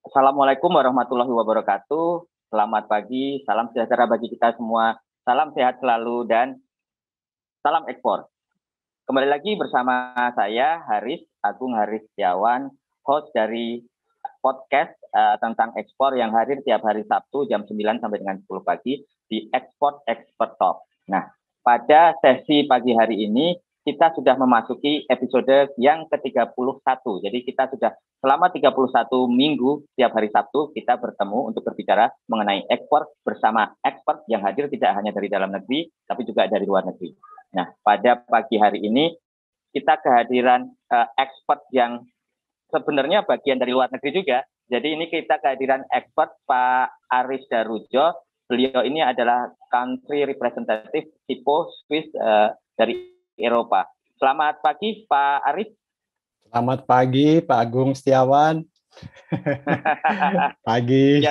Assalamualaikum warahmatullahi wabarakatuh. Selamat pagi, salam sejahtera bagi kita semua. Salam sehat selalu dan salam ekspor. Kembali lagi bersama saya Haris Agung Haris Setiawan, host dari podcast tentang ekspor yang hadir tiap hari Sabtu jam 9 sampai dengan 10 pagi di Export Expert Talk. Nah, pada sesi pagi hari ini kita sudah memasuki episode yang ke-31. Jadi kita sudah selama 31 minggu tiap hari Sabtu kita bertemu untuk berbicara mengenai ekspor bersama expert yang hadir tidak hanya dari dalam negeri tapi juga dari luar negeri. Nah, pada pagi hari ini kita kehadiran expert yang sebenarnya bagian dari luar negeri juga. Jadi ini kita kehadiran expert Pak Aris Darujo. Beliau ini adalah country representative SIPO Swiss dari Eropa. Selamat pagi Pak Aris. Selamat pagi Pak Agung Setiawan. Pagi.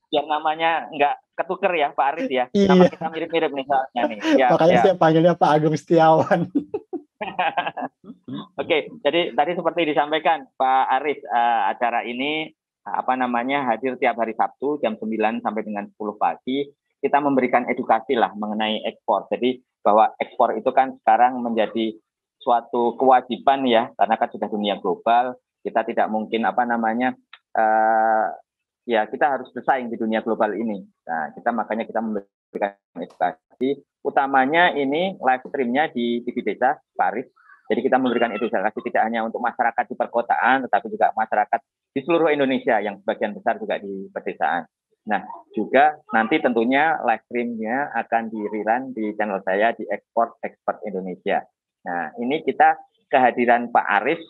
Biar namanya nggak ketuker ya Pak Aris ya. Iya. Nama kita mirip-mirip nih soalnya nih. Ya, makanya saya panggilnya Pak Agung Setiawan. Oke, jadi tadi seperti disampaikan Pak Aris, acara ini hadir tiap hari Sabtu jam 9 sampai dengan 10 pagi. Kita memberikan edukasi lah mengenai ekspor. Jadi bahwa ekspor itu kan sekarang menjadi suatu kewajiban ya, karena kan sudah dunia global. Kita tidak mungkin kita harus bersaing di dunia global ini. Nah, makanya kita memberikan edukasi. Utamanya ini live streamnya di TV Desa, Pak Aris. Jadi kita memberikan edukasi tidak hanya untuk masyarakat di perkotaan, tetapi juga masyarakat di seluruh Indonesia yang sebagian besar juga di pedesaan. Nah, juga nanti tentunya live streamnya akan di-rerun di channel saya di Export Indonesia. Nah, ini kita kehadiran Pak Aris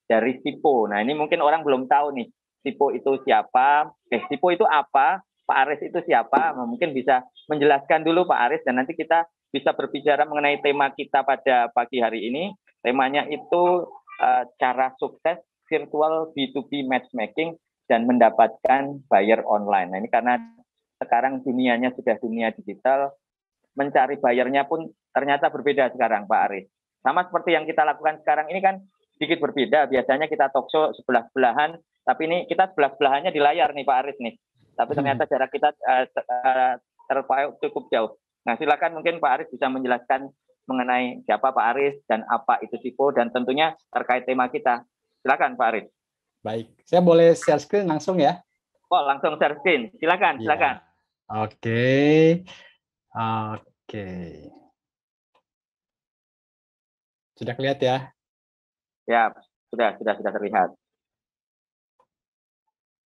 dari SIPO. Nah, ini mungkin orang belum tahu nih, SIPO itu siapa? SIPO itu apa? Pak Aris itu siapa? Mungkin bisa menjelaskan dulu Pak Aris, dan nanti kita bisa berbicara mengenai tema kita pada pagi hari ini. Temanya itu cara sukses virtual B2B matchmaking dan mendapatkan buyer online. Nah, ini karena sekarang dunianya sudah dunia digital, mencari bayarnya pun ternyata berbeda sekarang Pak Aris. Sama seperti yang kita lakukan sekarang ini kan sedikit berbeda. Biasanya kita talk show sebelah-sebelahan, tapi ini kita sebelah-sebelahannya di layar nih Pak Aris nih. Tapi ternyata jarak kita terpaut cukup jauh. Nah, silakan mungkin Pak Aris bisa menjelaskan mengenai siapa Pak Aris dan apa itu SIPO dan tentunya terkait tema kita. Silakan Pak Aris. Baik, saya boleh share screen langsung ya? Oh, langsung share screen. Silakan. Oke. Sudah kelihatan ya? Ya, sudah terlihat.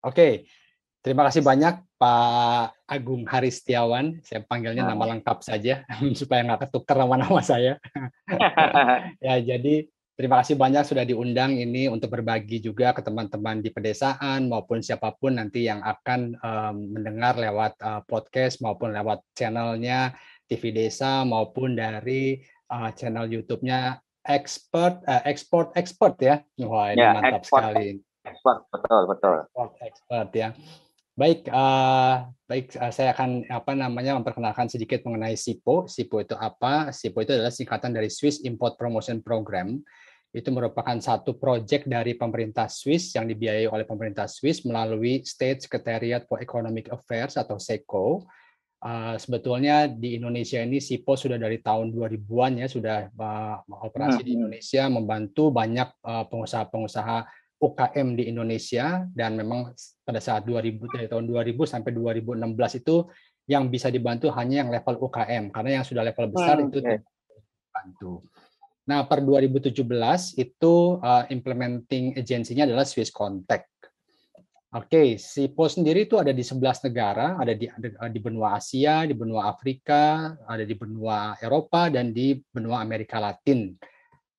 Oke. Terima kasih banyak Pak Agung Haris Setiawan. Saya panggilnya nama lengkap saja supaya nggak ketukar nama saya. Ya, jadi terima kasih banyak sudah diundang ini untuk berbagi juga ke teman-teman di pedesaan maupun siapapun nanti yang akan mendengar lewat podcast maupun lewat channelnya TV Desa maupun dari channel YouTube-nya Export ya. Wah, ini mantap sekali. Export, betul. Export ya. Baik, saya akan memperkenalkan sedikit mengenai SIPO. SIPO itu apa? SIPO itu adalah singkatan dari Swiss Import Promotion Program. Itu merupakan satu proyek dari pemerintah Swiss yang dibiayai oleh pemerintah Swiss melalui State Secretariat for Economic Affairs atau SECO. Sebetulnya di Indonesia ini SIPO sudah dari tahun 2000-an ya, sudah operasi di Indonesia, membantu banyak pengusaha-pengusaha UKM di Indonesia, dan memang pada saat dari tahun 2000 sampai 2016 itu yang bisa dibantu hanya yang level UKM, karena yang sudah level besar itu tidak dibantu. Nah, per 2017 itu implementing agensinya adalah Swiss Contact. Oke, SIPO sendiri itu ada di 11 negara, ada di benua Asia, di benua Afrika, ada di benua Eropa, dan di benua Amerika Latin.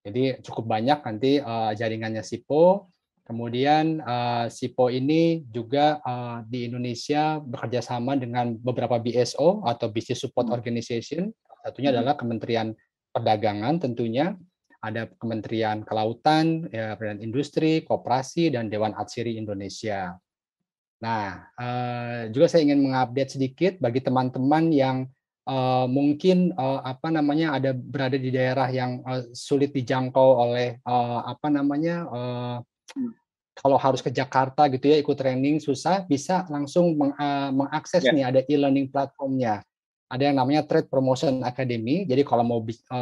Jadi cukup banyak nanti jaringannya SIPO. Kemudian SIPO ini juga di Indonesia bekerja sama dengan beberapa BSO atau Business Support Organization. Satunya adalah Kementerian Perdagangan tentunya, ada Kementerian Kelautan, dan Industri, Koperasi, dan Dewan Atsiri Indonesia. Nah, juga saya ingin mengupdate sedikit bagi teman-teman yang mungkin ada berada di daerah yang sulit dijangkau oleh kalau harus ke Jakarta gitu ya ikut training susah, bisa langsung mengakses Ya. nih, ada e-learning platformnya. Ada yang namanya Trade Promotion Academy. Jadi kalau mau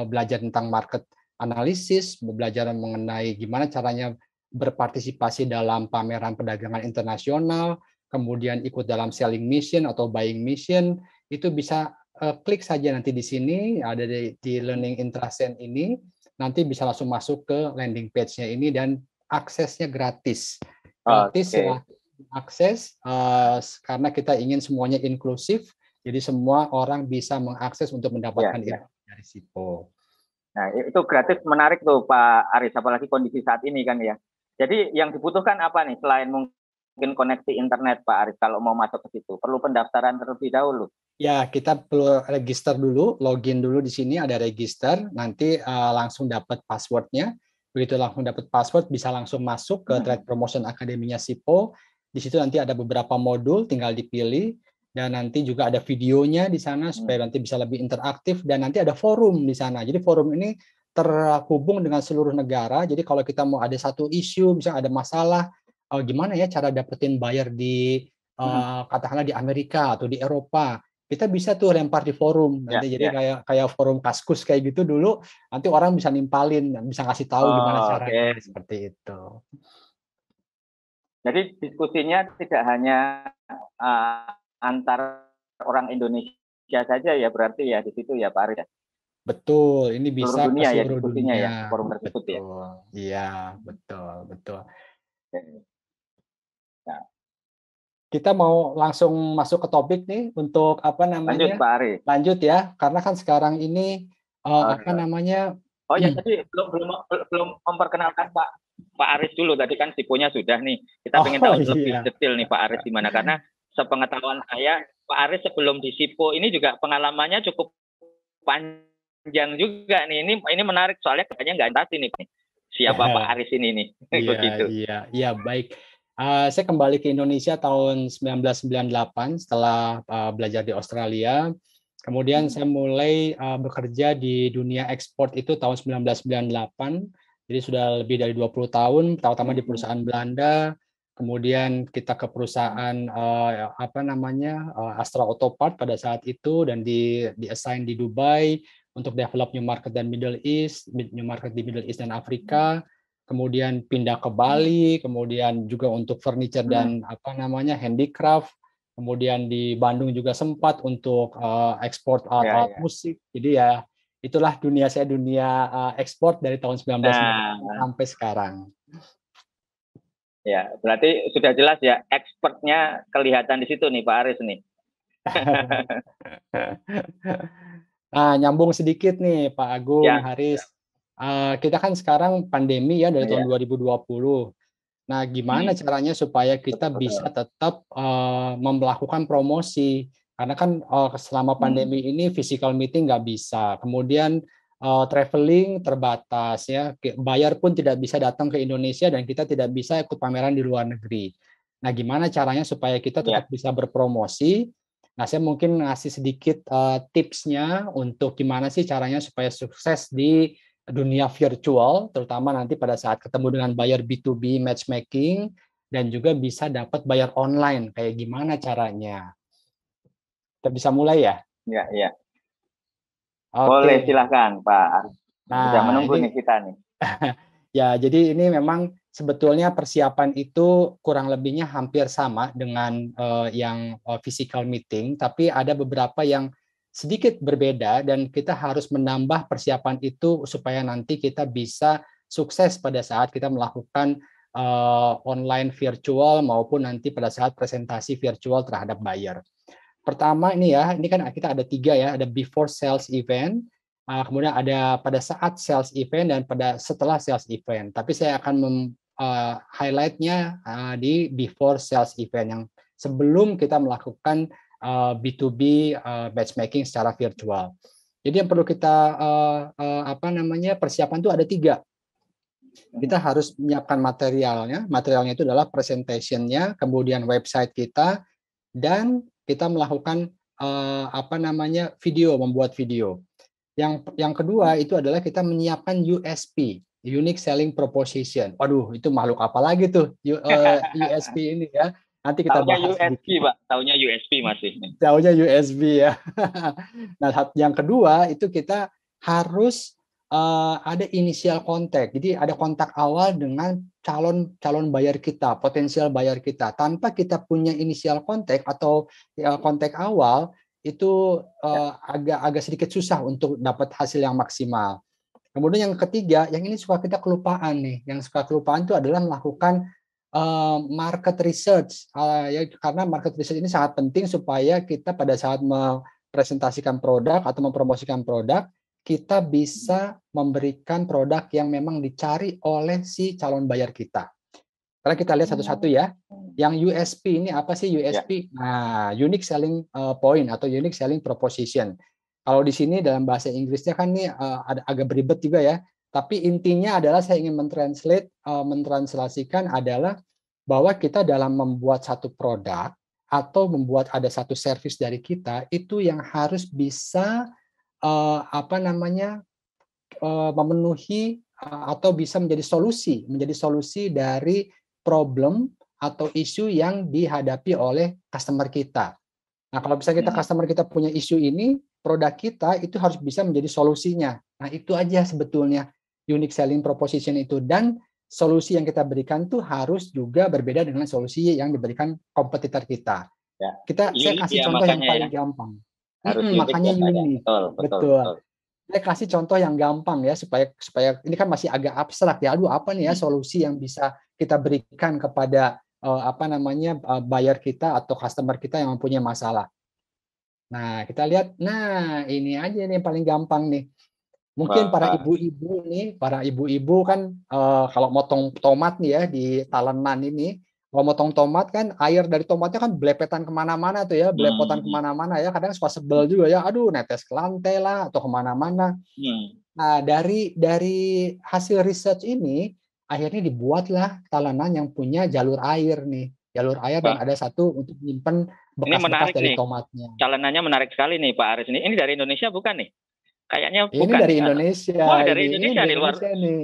belajar tentang market analisis, belajar mengenai gimana caranya berpartisipasi dalam pameran perdagangan internasional, kemudian ikut dalam selling mission atau buying mission, itu bisa klik saja nanti di sini, ada di Learning Intrasen ini, nanti bisa langsung masuk ke landing page-nya ini dan aksesnya gratis. Gratis Oke. akses karena kita ingin semuanya inklusif, jadi semua orang bisa mengakses untuk mendapatkan Ya. ilmu dari SIPO. Nah, itu gratis, menarik tuh Pak Aris, apalagi kondisi saat ini kan ya. Jadi yang dibutuhkan apa nih selain mungkin koneksi internet Pak Aris kalau mau masuk ke situ? Perlu pendaftaran terlebih dahulu. Ya, kita perlu register dulu, login dulu di sini ada register, nanti langsung dapat passwordnya. Begitu langsung dapat password, bisa langsung masuk ke Trade Promotion Academy-nya SIPO. Di situ nanti ada beberapa modul, tinggal dipilih. Dan nanti juga ada videonya di sana supaya nanti bisa lebih interaktif. Dan nanti ada forum di sana. Jadi forum ini terhubung dengan seluruh negara. Jadi kalau kita mau ada satu isu, misalnya ada masalah, gimana ya cara dapetin buyer di katakanlah di Amerika atau di Eropa, kita bisa tuh lempar di forum nanti. Jadi kayak forum Kaskus kayak gitu dulu, nanti orang bisa nimpalin, bisa ngasih tahu gimana caranya seperti itu. Jadi diskusinya tidak hanya antar orang Indonesia saja ya, berarti ya di situ ya Pak Aris. Betul, ini bisa seluruh dunia ke ya seluruh diskusinya dunia. ya, forum tersebut ya. Betul. Iya, betul. Nah, kita mau langsung masuk ke topik nih untuk apa namanya? lanjut Pak Aris. Lanjut ya, karena kan sekarang ini apa namanya? Oh ya, tadi belum memperkenalkan Pak Aris dulu. Tadi kan SIPO-nya sudah nih. Kita ingin tahu lebih detail nih Pak Aris di mana, karena sepengetahuan saya Pak Aris sebelum di SIPO ini juga pengalamannya cukup panjang juga nih. Ini menarik soalnya katanya nggak tahu nih siapa Pak Aris ini nih. Iya, baik. Saya kembali ke Indonesia tahun 1998 setelah belajar di Australia. Kemudian saya mulai bekerja di dunia ekspor itu tahun 1998. Jadi sudah lebih dari 20 tahun, pertama di perusahaan Belanda, kemudian kita ke perusahaan apa namanya? Astra Autopart pada saat itu, dan di assign di Dubai untuk develop new market dan Middle East dan Afrika. Kemudian pindah ke Bali, kemudian juga untuk furniture dan apa namanya handicraft. Kemudian di Bandung juga sempat untuk ekspor alat musik. Jadi ya itulah dunia saya, dunia ekspor dari tahun 1990 sampai sekarang. Ya, berarti sudah jelas ya, expertnya kelihatan di situ nih Pak Aris nih. Nah, nyambung sedikit nih Pak Agung, Haris. Kita kan sekarang pandemi ya dari tahun 2020. Nah, gimana caranya supaya kita bisa tetap melakukan promosi? Karena kan selama pandemi ini physical meeting nggak bisa. Kemudian traveling terbatas ya. Buyer pun tidak bisa datang ke Indonesia dan kita tidak bisa ikut pameran di luar negeri. Nah, gimana caranya supaya kita tetap bisa berpromosi? Nah, saya mungkin ngasih sedikit tipsnya untuk gimana sih caranya supaya sukses di dunia virtual, terutama nanti pada saat ketemu dengan buyer B2B matchmaking, dan juga bisa dapat buyer online. Kayak gimana caranya? Kita bisa mulai ya? Iya. Boleh, silakan Pak. Sudah menunggu nih kita nih. Ya, jadi ini memang sebetulnya persiapan itu kurang lebihnya hampir sama dengan yang physical meeting, tapi ada beberapa yang sedikit berbeda dan kita harus menambah persiapan itu supaya nanti kita bisa sukses pada saat kita melakukan online virtual maupun nanti pada saat presentasi virtual terhadap buyer. Pertama ini ya, ini kan kita ada 3 ya, ada before sales event, kemudian ada pada saat sales event dan pada setelah sales event. Tapi saya akan highlight-nya di before sales event yang sebelum kita melakukan B2B matchmaking secara virtual. Jadi yang perlu kita apa namanya persiapan itu ada 3. Kita harus menyiapkan materialnya. Materialnya itu adalah presentation-nya, kemudian website kita, dan kita melakukan apa namanya membuat video. Yang kedua itu adalah kita menyiapkan USP. unique selling proposition. Waduh, itu makhluk apa lagi tuh USP ini ya? Nanti kita Taunya bahas USB, sedikit. Pak. Taunya USB masih. Taunya USB ya. Nah, yang kedua itu kita harus ada initial contact. Jadi ada kontak awal dengan calon bayar kita, potensial bayar kita. Tanpa kita punya initial contact atau kontak awal, itu agak sedikit susah untuk dapat hasil yang maksimal. Kemudian yang ketiga, yang ini suka kita kelupaan nih. Yang suka kelupaan itu adalah melakukan market research. Ya, karena market research ini sangat penting supaya kita pada saat mempresentasikan produk atau mempromosikan produk, kita bisa memberikan produk yang memang dicari oleh si calon bayar kita. Karena kita lihat satu-satu ya. Yang USP ini apa sih USP? Nah, unique selling point atau unique selling proposition. Kalau di sini dalam bahasa Inggrisnya kan nih ada agak beribet juga ya. Tapi intinya adalah saya ingin mentranslasikan adalah bahwa kita dalam membuat satu produk atau membuat ada satu service dari kita itu yang harus bisa memenuhi atau bisa menjadi solusi dari problem atau isu yang dihadapi oleh customer kita. Nah, kalau misalnya customer kita punya isu ini, produk kita itu harus bisa menjadi solusinya. Nah, itu aja sebetulnya unique selling proposition itu. Dan solusi yang kita berikan tuh harus juga berbeda dengan solusi yang diberikan kompetitor kita. Ya. Saya kasih contoh yang paling gampang. Makanya unik. Betul. Saya kasih contoh yang gampang ya supaya ini kan masih agak abstrak ya. Aduh, apa nih ya solusi yang bisa kita berikan kepada buyer kita atau customer kita yang mempunyai masalah. Nah, kita lihat, ini aja nih yang paling gampang nih. Mungkin para ibu-ibu kan kalau motong tomat nih ya di talenan ini, kalau motong tomat kan air dari tomatnya kan belepetan kemana-mana tuh ya, belepotan kemana-mana ya, kadang suka sebel juga ya, aduh netes ke lantai lah atau kemana-mana. Nah, dari hasil research ini, akhirnya dibuatlah talenan yang punya jalur air nih, dan ada satu untuk menyimpan bekas-bekas dari tomatnya. Talenannya menarik sekali nih Pak Aris. Ini dari Indonesia bukan nih? Kayaknya ini bukan. Dari Indonesia. Wah, dari Indonesia nih,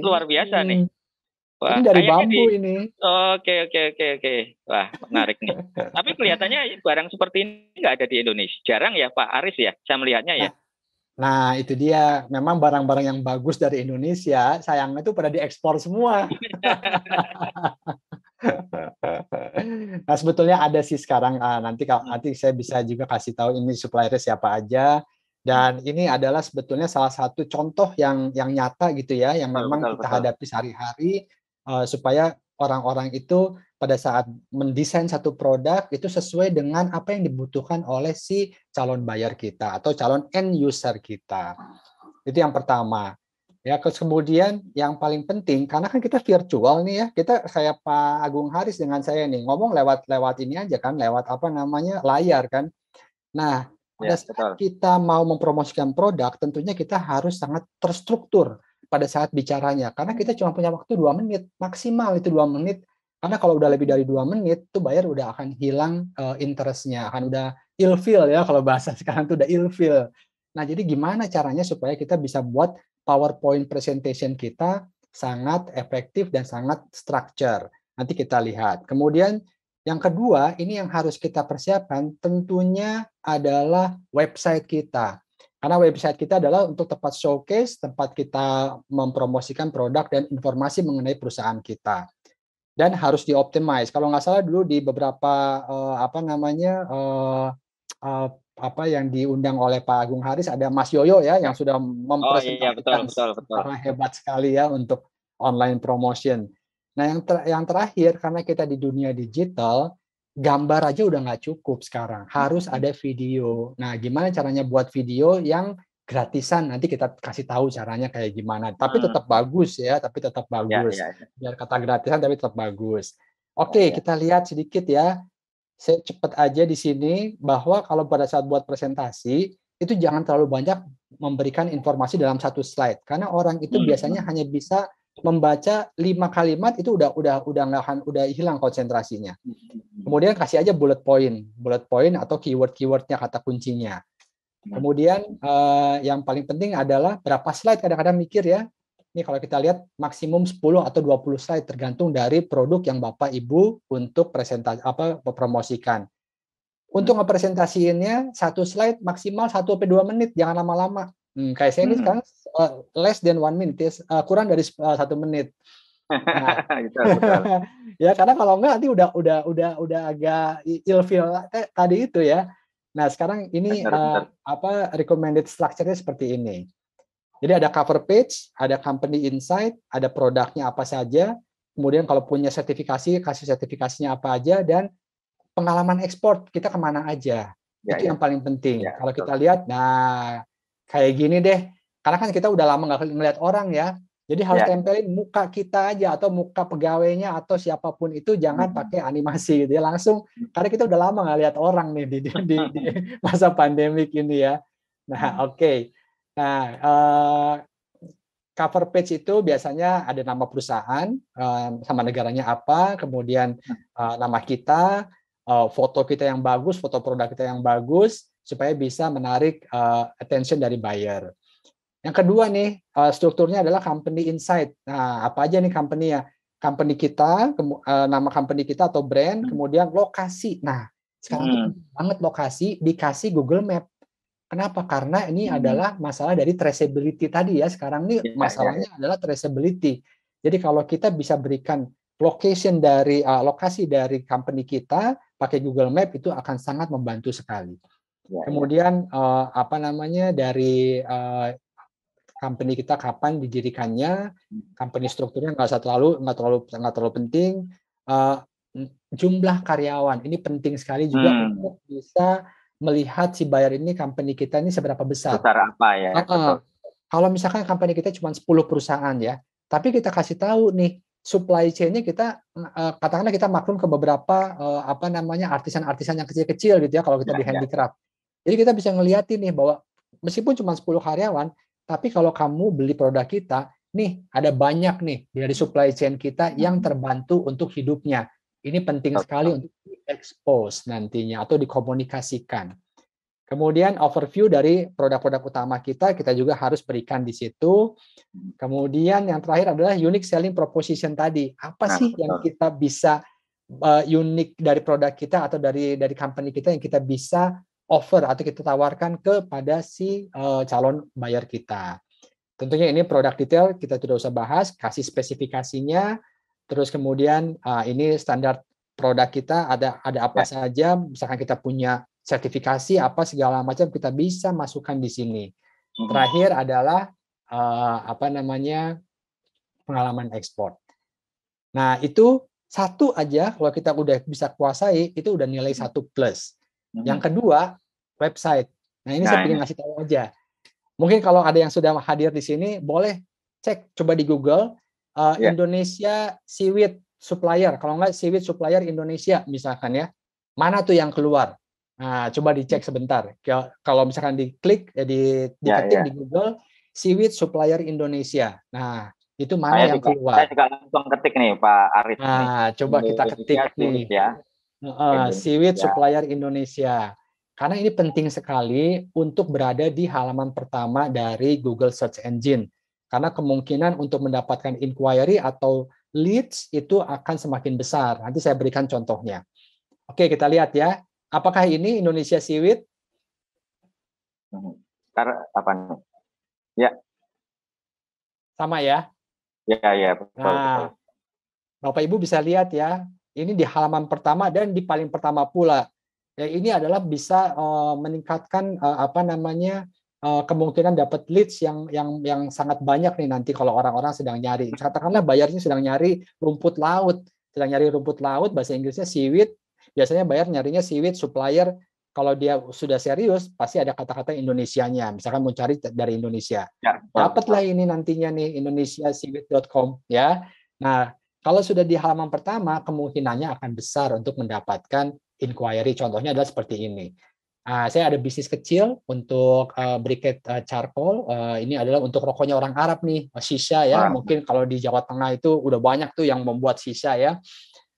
luar biasa nih. Wah, ini dari bambu ini. Oke. Wah, menarik nih. Tapi kelihatannya barang seperti ini nggak ada di Indonesia. Jarang ya Pak Aris ya, saya melihatnya ya. Nah, itu dia. Memang barang-barang yang bagus dari Indonesia, sayangnya itu pada diekspor semua. Nah, sebetulnya ada sih sekarang. Nanti saya bisa juga kasih tahu ini suppliernya siapa aja. Dan ini adalah sebetulnya salah satu contoh yang nyata gitu ya, yang memang kita hadapi sehari-hari supaya orang-orang itu pada saat mendesain satu produk itu sesuai dengan apa yang dibutuhkan oleh si calon buyer kita atau calon end user kita. Itu yang pertama. Ya, kemudian yang paling penting karena kan kita virtual nih ya, kita kayak Pak Agung Haris dengan saya nih ngomong lewat ini aja kan, lewat layar kan. Nah, pada saat kita mau mempromosikan produk, tentunya kita harus sangat terstruktur pada saat bicaranya. Karena kita cuma punya waktu 2 menit, maksimal itu 2 menit. Karena kalau udah lebih dari 2 menit, tuh buyer udah akan hilang interest-nya, akan udah ilfeel ya, kalau bahasa sekarang tuh udah ilfeel. Nah, jadi gimana caranya supaya kita bisa buat PowerPoint presentation kita sangat efektif dan sangat structure. Nanti kita lihat. Kemudian yang kedua, ini yang harus kita persiapkan tentunya adalah website kita. Karena website kita adalah untuk tempat showcase, tempat kita mempromosikan produk dan informasi mengenai perusahaan kita. Dan harus dioptimize. Kalau nggak salah dulu di beberapa yang diundang oleh Pak Agung Haris ada Mas Yoyo ya yang sudah mempresentasikan secara hebat sekali ya untuk online promotion. Nah, yang terakhir, karena kita di dunia digital, gambar aja udah nggak cukup sekarang. Harus ada video. Nah, gimana caranya buat video yang gratisan? Nanti kita kasih tahu caranya kayak gimana. Tapi tetap bagus ya, Biar kata gratisan, tapi tetap bagus. Oke, kita lihat sedikit ya. Saya cepat aja di sini, bahwa kalau pada saat buat presentasi, itu jangan terlalu banyak memberikan informasi dalam satu slide. Karena orang itu biasanya hanya bisa membaca 5 kalimat itu udah hilang konsentrasinya. Kemudian kasih aja bullet point atau keywordnya, kata kuncinya. Kemudian yang paling penting adalah berapa slide, kadang-kadang mikir ya. Ini kalau kita lihat maksimum 10 atau 20 slide tergantung dari produk yang Bapak Ibu untuk presentasi promosikan. Untuk ngepresentasiinnya satu slide maksimal 1-2 menit, jangan lama-lama. Kayak saya ini sekarang less than 1 minute, kurang dari 1 menit. Nah, ya karena kalau enggak nanti udah agak ilfeel tadi itu ya. Nah, sekarang ini recommended structure-nya seperti ini. Jadi ada cover page, ada company insight, ada produknya apa saja, kemudian kalau punya sertifikasi, kasih sertifikasinya apa aja, dan pengalaman ekspor kita kemana aja. Itu yang paling penting. Kalau kita lihat, nah kayak gini deh, karena kan kita udah lama nggak ngeliat orang ya, jadi harus tempelin muka kita aja atau muka pegawainya atau siapapun itu, jangan pakai animasi gitu ya, langsung, karena kita udah lama nggak lihat orang nih di masa pandemik ini ya. Nah, oke. Nah, cover page itu biasanya ada nama perusahaan, sama negaranya apa, kemudian nama kita, foto kita yang bagus, foto produk kita yang bagus, supaya bisa menarik attention dari buyer. Yang kedua nih, strukturnya adalah company insight. Nah, apa aja nih company ya? Company kita, nama company kita atau brand, kemudian lokasi. Nah, sekarang tuh banget lokasi dikasih Google Map. Kenapa? Karena ini adalah masalah dari traceability tadi ya. Sekarang ini masalahnya adalah traceability. Jadi kalau kita bisa berikan location dari lokasi dari company kita pakai Google Map, itu akan sangat membantu sekali. Kemudian dari company kita kapan didirikannya, company strukturnya nggak terlalu penting. Jumlah karyawan ini penting sekali juga untuk bisa melihat si buyer ini, company kita ini seberapa besar. Besar apa ya? Kalau misalkan company kita cuma 10 perusahaan ya, tapi kita kasih tahu nih supply chain-nya kita, katakanlah kita maklum ke beberapa artisan-artisan yang kecil-kecil gitu ya kalau kita di handicraft. Jadi kita bisa ngeliatin nih bahwa meskipun cuma 10 karyawan, tapi kalau kamu beli produk kita, nih ada banyak nih dari supply chain kita yang terbantu untuk hidupnya. Ini penting sekali untuk di-expose nantinya atau dikomunikasikan. Kemudian overview dari produk-produk utama kita juga harus berikan di situ. Kemudian yang terakhir adalah unique selling proposition tadi. Apa sih yang kita bisa unik dari produk kita atau dari company kita yang kita bisa offer atau kita tawarkan kepada si calon buyer kita. Tentunya ini produk detail kita tidak usah bahas, kasih spesifikasinya. Terus kemudian ini standar produk kita ada apa saja, misalkan kita punya sertifikasi apa segala macam kita bisa masukkan di sini. Terakhir adalah pengalaman ekspor. Nah, itu satu aja kalau kita udah bisa kuasai itu udah nilai 1+. Yang kedua, website. Nah, ini saya ingin ngasih tahu aja. Mungkin kalau ada yang sudah hadir di sini boleh cek coba di Google Indonesia Seaweed Supplier, kalau nggak Seaweed Supplier Indonesia misalkan ya, mana tuh yang keluar? Nah, coba dicek sebentar. Kalau misalkan diklik, diketik di Google Seaweed Supplier Indonesia. Nah, itu mana yang keluar? Saya juga langsung ketik nih Pak Arif. Nah, coba kita ketik nih. Seaweed Supplier Indonesia. Karena ini penting sekali untuk berada di halaman pertama dari Google Search Engine. Karena kemungkinan untuk mendapatkan inquiry atau leads itu akan semakin besar. Nanti saya berikan contohnya. Oke, kita lihat ya. Apakah ini Indonesia Seaweed? Apa nih? Ya. Sama ya? Ya. Nah, Bapak Ibu bisa lihat ya. Ini di halaman pertama dan di paling pertama pula. Ya, ini adalah bisa meningkatkan kemungkinan dapat leads yang sangat banyak nih nanti kalau orang-orang sedang nyari. Katakanlah bayarnya sedang nyari rumput laut, bahasa Inggrisnya seaweed. Biasanya bayar nyarinya seaweed supplier. Kalau dia sudah serius, pasti ada kata-kata Indonesianya. Misalkan mau cari dari Indonesia. Dapatlah ini nantinya nih indonesiaseaweed.com ya. Nah, kalau sudah di halaman pertama, kemungkinannya akan besar untuk mendapatkan inquiry. Contohnya adalah seperti ini. Saya ada bisnis kecil untuk briquette charcoal. Ini adalah untuk rokoknya orang Arab nih, shisha ya. Mungkin kalau di Jawa Tengah itu udah banyak tuh yang membuat shisha ya.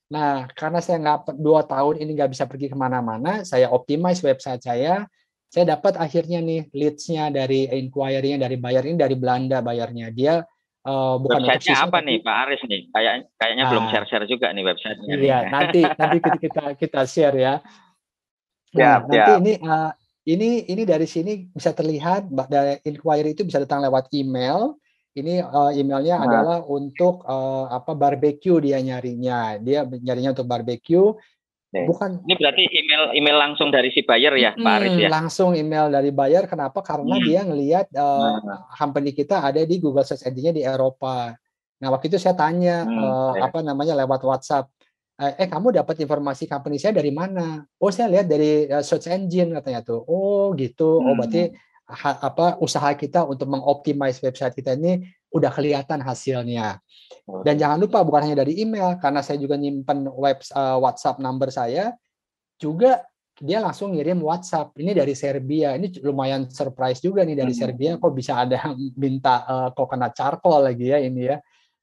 Nah, karena saya 2 tahun ini nggak bisa pergi kemana-mana, saya optimize website saya dapat akhirnya nih leads-nya dari inquiry-nya dari buyer ini dari Belanda bayarnya. Dia bukan untuk Websitenya siswa apa tapi nih Pak Aris nih? Kayaknya belum share-share juga nih websitenya nih. iya, nanti kita share ya. Nah, Siap, nanti siap. ini dari sini bisa terlihat dari inquiry itu bisa datang lewat email. Ini emailnya Nah, adalah untuk barbecue dia nyarinya. Dia nyarinya untuk barbecue. Bukan ini berarti email langsung dari si buyer ya, Pak Aris ya? langsung email dari buyer. Kenapa? Karena dia ngelihat Nah, company kita ada di Google Search Engine-nya di Eropa. Nah, waktu itu saya tanya lewat WhatsApp. Kamu dapat informasi company saya dari mana? Oh, saya lihat dari search engine katanya tuh. Oh, gitu. Oh, berarti usaha kita untuk mengoptimize website kita ini udah kelihatan hasilnya. Dan jangan lupa bukan hanya dari email, karena saya juga nyimpen WhatsApp number saya, juga dia langsung ngirim WhatsApp. Ini dari Serbia. Ini lumayan surprise juga nih dari Serbia. Kok bisa ada yang minta coconut charcoal lagi ya ini ya.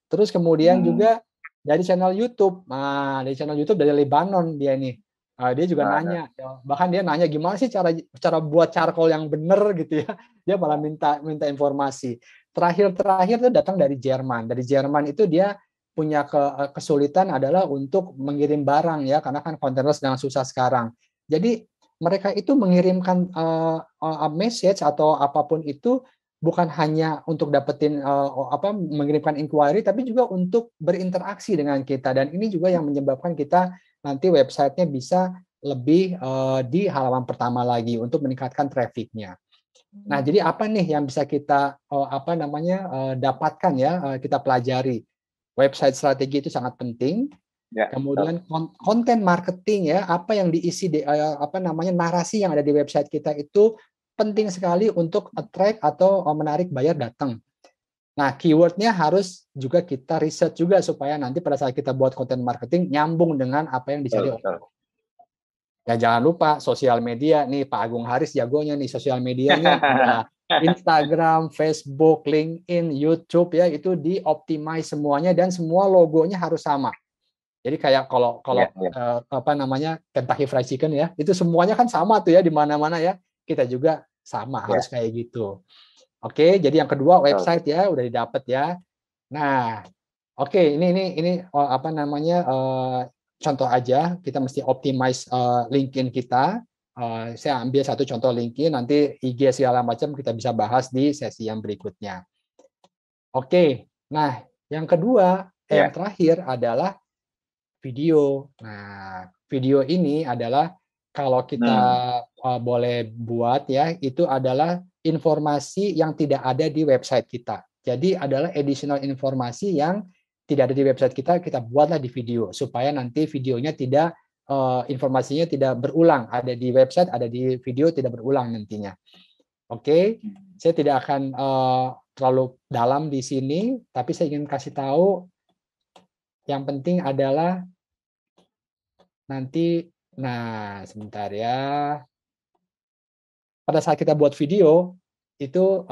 Terus kemudian juga dari channel YouTube. Nah, dari channel YouTube dari Lebanon dia nih. Dia juga nanya. Bahkan dia nanya gimana sih cara buat charcoal yang benar gitu ya. Dia malah minta informasi. Terakhir itu datang dari Jerman. Dari Jerman itu dia punya kesulitan adalah untuk mengirim barang ya, karena kan kontainer sedang susah sekarang. Jadi mereka itu mengirimkan message atau apapun itu bukan hanya untuk dapetin mengirimkan inquiry, tapi juga untuk berinteraksi dengan kita. Dan ini juga yang menyebabkan kita nanti websitenya bisa lebih di halaman pertama lagi untuk meningkatkan trafficnya. Nah, jadi apa nih yang bisa kita dapatkan ya, kita pelajari. Website strategi itu sangat penting. Ya, kemudian konten marketing ya, apa yang diisi narasi yang ada di website kita itu penting sekali untuk attract atau menarik buyer datang. Nah, keywordnya harus juga kita riset juga supaya nanti pada saat kita buat konten marketing nyambung dengan apa yang dicari orang. Ya jangan lupa sosial media nih, Pak Agung Haris jagonya nih sosial medianya, ada Instagram, Facebook, LinkedIn, YouTube ya, itu dioptimize semuanya dan semua logonya harus sama. Jadi kayak kalau Kentucky Fried Chicken ya, itu semuanya kan sama tuh ya di mana-mana ya. Kita juga sama harus kayak gitu. Oke, jadi yang kedua website ya udah didapat ya. Nah, oke, ini contoh aja, kita mesti optimize LinkedIn kita. Saya ambil satu contoh LinkedIn, nanti IG segala macam kita bisa bahas di sesi yang berikutnya. Oke, nah yang kedua, yang terakhir adalah video. Nah, video ini adalah kalau kita boleh buat ya, itu adalah informasi yang tidak ada di website kita. Jadi adalah additional informasi yang tidak ada di website kita, kita buatlah di video supaya nanti videonya tidak informasinya tidak berulang, ada di website, ada di video, tidak berulang nantinya. Oke, saya tidak akan terlalu dalam di sini, tapi saya ingin kasih tahu yang penting adalah nanti, nah sebentar ya. Pada saat kita buat video itu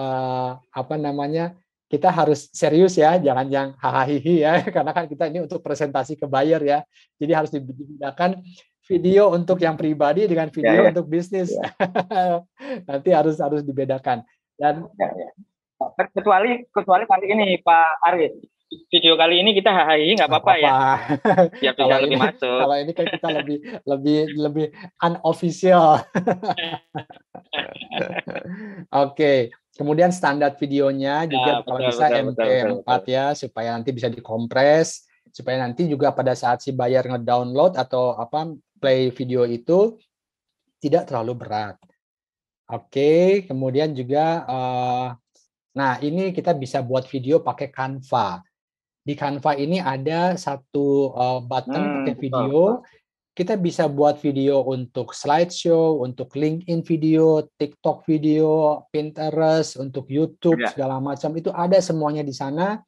kita harus serius ya, jangan yang hahaha ya, karena kan kita ini untuk presentasi ke buyer ya. Jadi harus dibedakan video untuk yang pribadi dengan video untuk bisnis. Nanti harus dibedakan. Dan kecuali kali ini Pak Aris, video kali ini kita hahaha nggak apa-apa ya. Biar bisa lebih masuk. Kalau ini kan kita lebih unofficial. Oke. Kemudian standar videonya juga kalau bisa MP4 ya, supaya nanti bisa dikompres, supaya nanti juga pada saat si buyer ngedownload atau play video itu tidak terlalu berat. Oke. Kemudian juga nah ini kita bisa buat video pakai Canva. Di Canva ini ada satu button pakai video. Kita bisa buat video untuk slideshow, untuk LinkedIn video, TikTok video, Pinterest, untuk YouTube, segala macam. Itu ada semuanya di sana.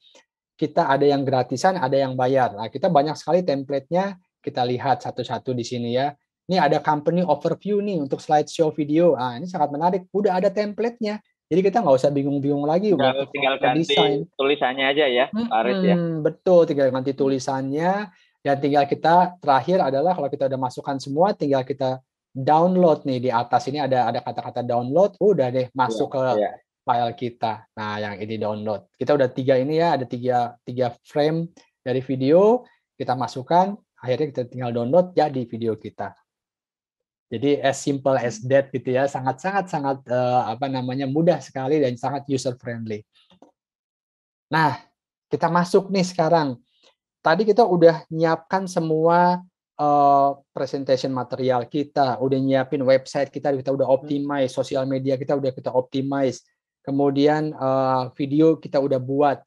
Kita ada yang gratisan, ada yang bayar. Nah, kita banyak sekali template-nya. Kita lihat satu-satu di sini ya. Ini ada company overview nih untuk slideshow video. Nah, ini sangat menarik. Udah ada template-nya. Jadi kita nggak usah bingung-bingung lagi. Tinggal ganti tulisannya aja ya, Pak Aris ya. Betul, tinggal ganti tulisannya. Dan tinggal kita terakhir adalah kalau kita udah masukkan semua, tinggal kita download nih di atas ini ada kata-kata download, udah deh masuk ke file kita. Nah, yang ini download. Kita udah 3 ini ya, ada tiga frame dari video, kita masukkan, akhirnya kita tinggal download, jadi video kita. Jadi as simple as that gitu ya, sangat mudah sekali dan sangat user friendly. Nah, kita masuk nih sekarang. Tadi kita udah nyiapkan semua presentation material kita, udah nyiapin website kita udah optimize, sosial media kita udah kita optimize, kemudian video kita udah buat.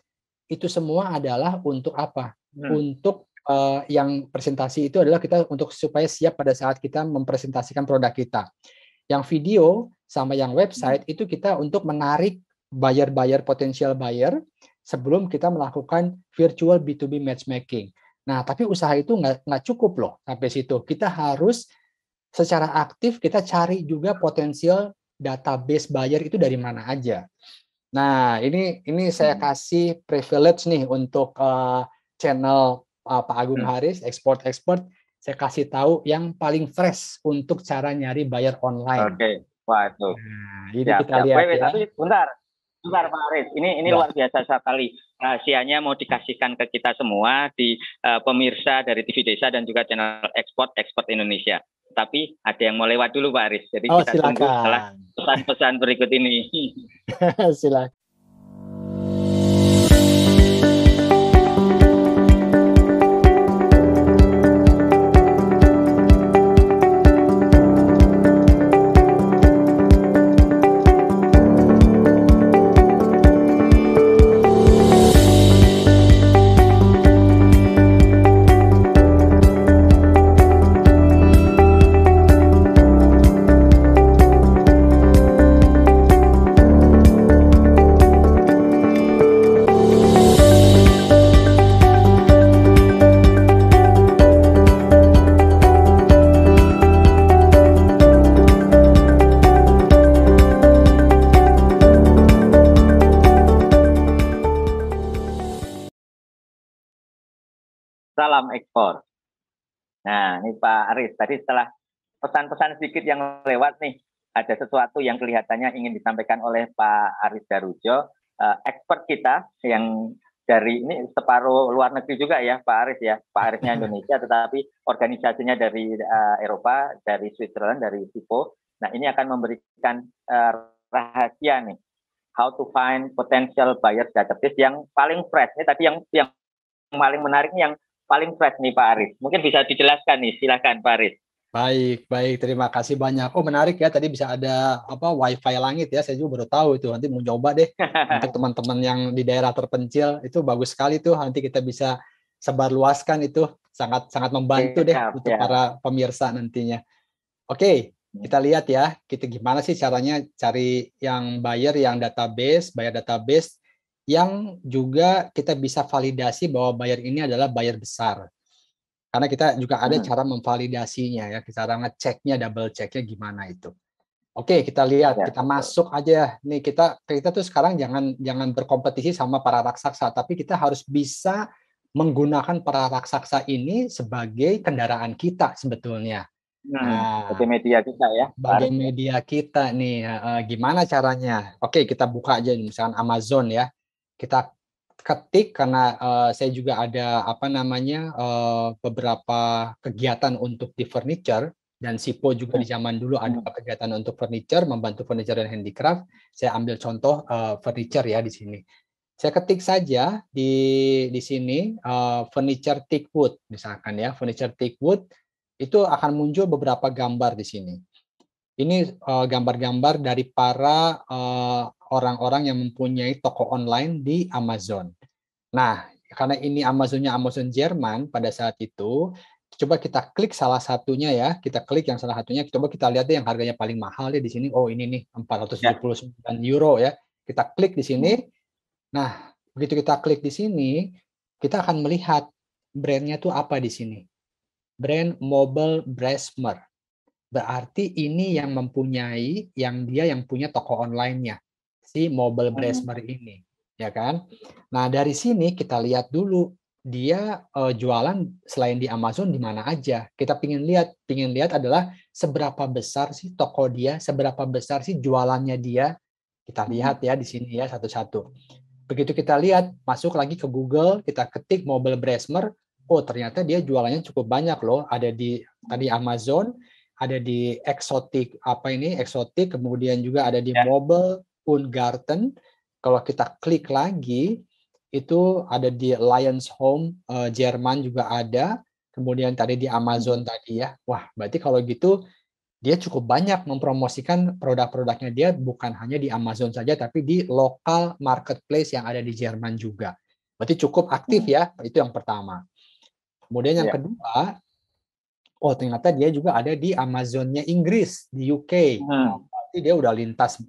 Itu semua adalah untuk apa? Untuk yang presentasi itu adalah kita untuk supaya siap pada saat kita mempresentasikan produk kita. Yang video sama yang website itu kita untuk menarik buyer potensial buyer sebelum kita melakukan virtual B2B matchmaking. Nah, tapi usaha itu nggak cukup loh sampai situ. Kita harus secara aktif kita cari juga potensial database buyer itu dari mana aja. Nah, ini saya kasih privilege nih untuk channel Pak Agung Haris, Export. Saya kasih tahu yang paling fresh untuk cara nyari buyer online. Oke, wah itu. Nah, ini kita lihat ya. Tapi bentar Pak Haris, ini luar biasa sekali. Rahasianya mau dikasihkan ke kita semua di pemirsa dari TV Desa dan juga channel Export Indonesia. Tapi ada yang mau lewat dulu Pak Haris. Jadi kita silakan. tunggu setelah pesan-pesan berikut ini. Silakan. Salam ekspor. Nah, ini Pak Aris, tadi setelah pesan-pesan sedikit yang lewat nih, ada sesuatu yang kelihatannya ingin disampaikan oleh Pak Aris Darujo, expert kita yang dari ini separuh luar negeri juga ya Pak Aris ya, Pak Arisnya Indonesia, tetapi organisasinya dari Eropa, dari Switzerland, dari SIPO. Nah, ini akan memberikan rahasia nih, how to find potential buyer database yang paling fresh. Ini tadi yang paling menarik yang paling fresh nih Pak Aris. Mungkin bisa dijelaskan nih, silakan Pak Aris. Baik, terima kasih banyak. Oh menarik ya, tadi bisa ada WiFi langit ya, saya juga baru tahu itu. Nanti mau coba deh untuk teman-teman yang di daerah terpencil, itu bagus sekali tuh. Nanti kita bisa sebarluaskan itu, sangat membantu deh untuk para pemirsa nantinya. Oke, kita lihat ya, kita gimana sih caranya cari yang buyer database yang juga kita bisa validasi bahwa buyer ini adalah buyer besar. Karena kita juga ada cara memvalidasinya ya, cara ngeceknya, double checknya gimana itu. Oke, kita lihat, kita masuk aja. Nih kita tuh sekarang jangan berkompetisi sama para raksasa, tapi kita harus bisa menggunakan para raksasa ini sebagai kendaraan kita sebetulnya. Nah, sebagai media kita ya. Sebagai media kita nih, gimana caranya? Oke, kita buka aja misalkan Amazon ya. Kita ketik karena saya juga ada beberapa kegiatan untuk di furniture dan SIPO juga di zaman dulu ada kegiatan untuk furniture, membantu furniture dan handicraft. Saya ambil contoh furniture ya di sini. Saya ketik saja di sini furniture teak wood misalkan ya, furniture teak wood itu akan muncul beberapa gambar di sini. Ini gambar-gambar dari para orang-orang yang mempunyai toko online di Amazon. Nah, karena ini Amazonnya Amazon Jerman pada saat itu, coba kita klik salah satunya ya, kita klik yang salah satunya, coba kita lihat deh yang harganya paling mahal ya di sini. Oh ini nih 479 euro ya. Kita klik di sini. Nah, begitu kita klik di sini, kita akan melihat brandnya tuh apa di sini. Brand Mobile Brasmer. Berarti ini yang punya toko online-nya, si Mobile Brasmer ini, ya kan? Nah, dari sini kita lihat dulu dia jualan selain di Amazon di mana aja. Kita pingin lihat adalah seberapa besar sih toko dia, seberapa besar sih jualannya dia Kita lihat ya di sini ya satu-satu. Begitu kita lihat, masuk lagi ke Google, kita ketik Mobile Bessemer, oh ternyata dia jualannya cukup banyak loh. Ada di tadi Amazon, ada di Exotic Exotic, kemudian juga ada di Mobile Ungarten. Kalau kita klik lagi, itu ada di Lions Home Jerman juga ada. Kemudian tadi di Amazon tadi ya. Wah, berarti kalau gitu dia cukup banyak mempromosikan produk-produknya dia bukan hanya di Amazon saja, tapi di lokal marketplace yang ada di Jerman juga. Berarti cukup aktif ya, itu yang pertama. Kemudian yang kedua, oh ternyata dia juga ada di Amazonnya Inggris, di UK. Berarti dia udah lintas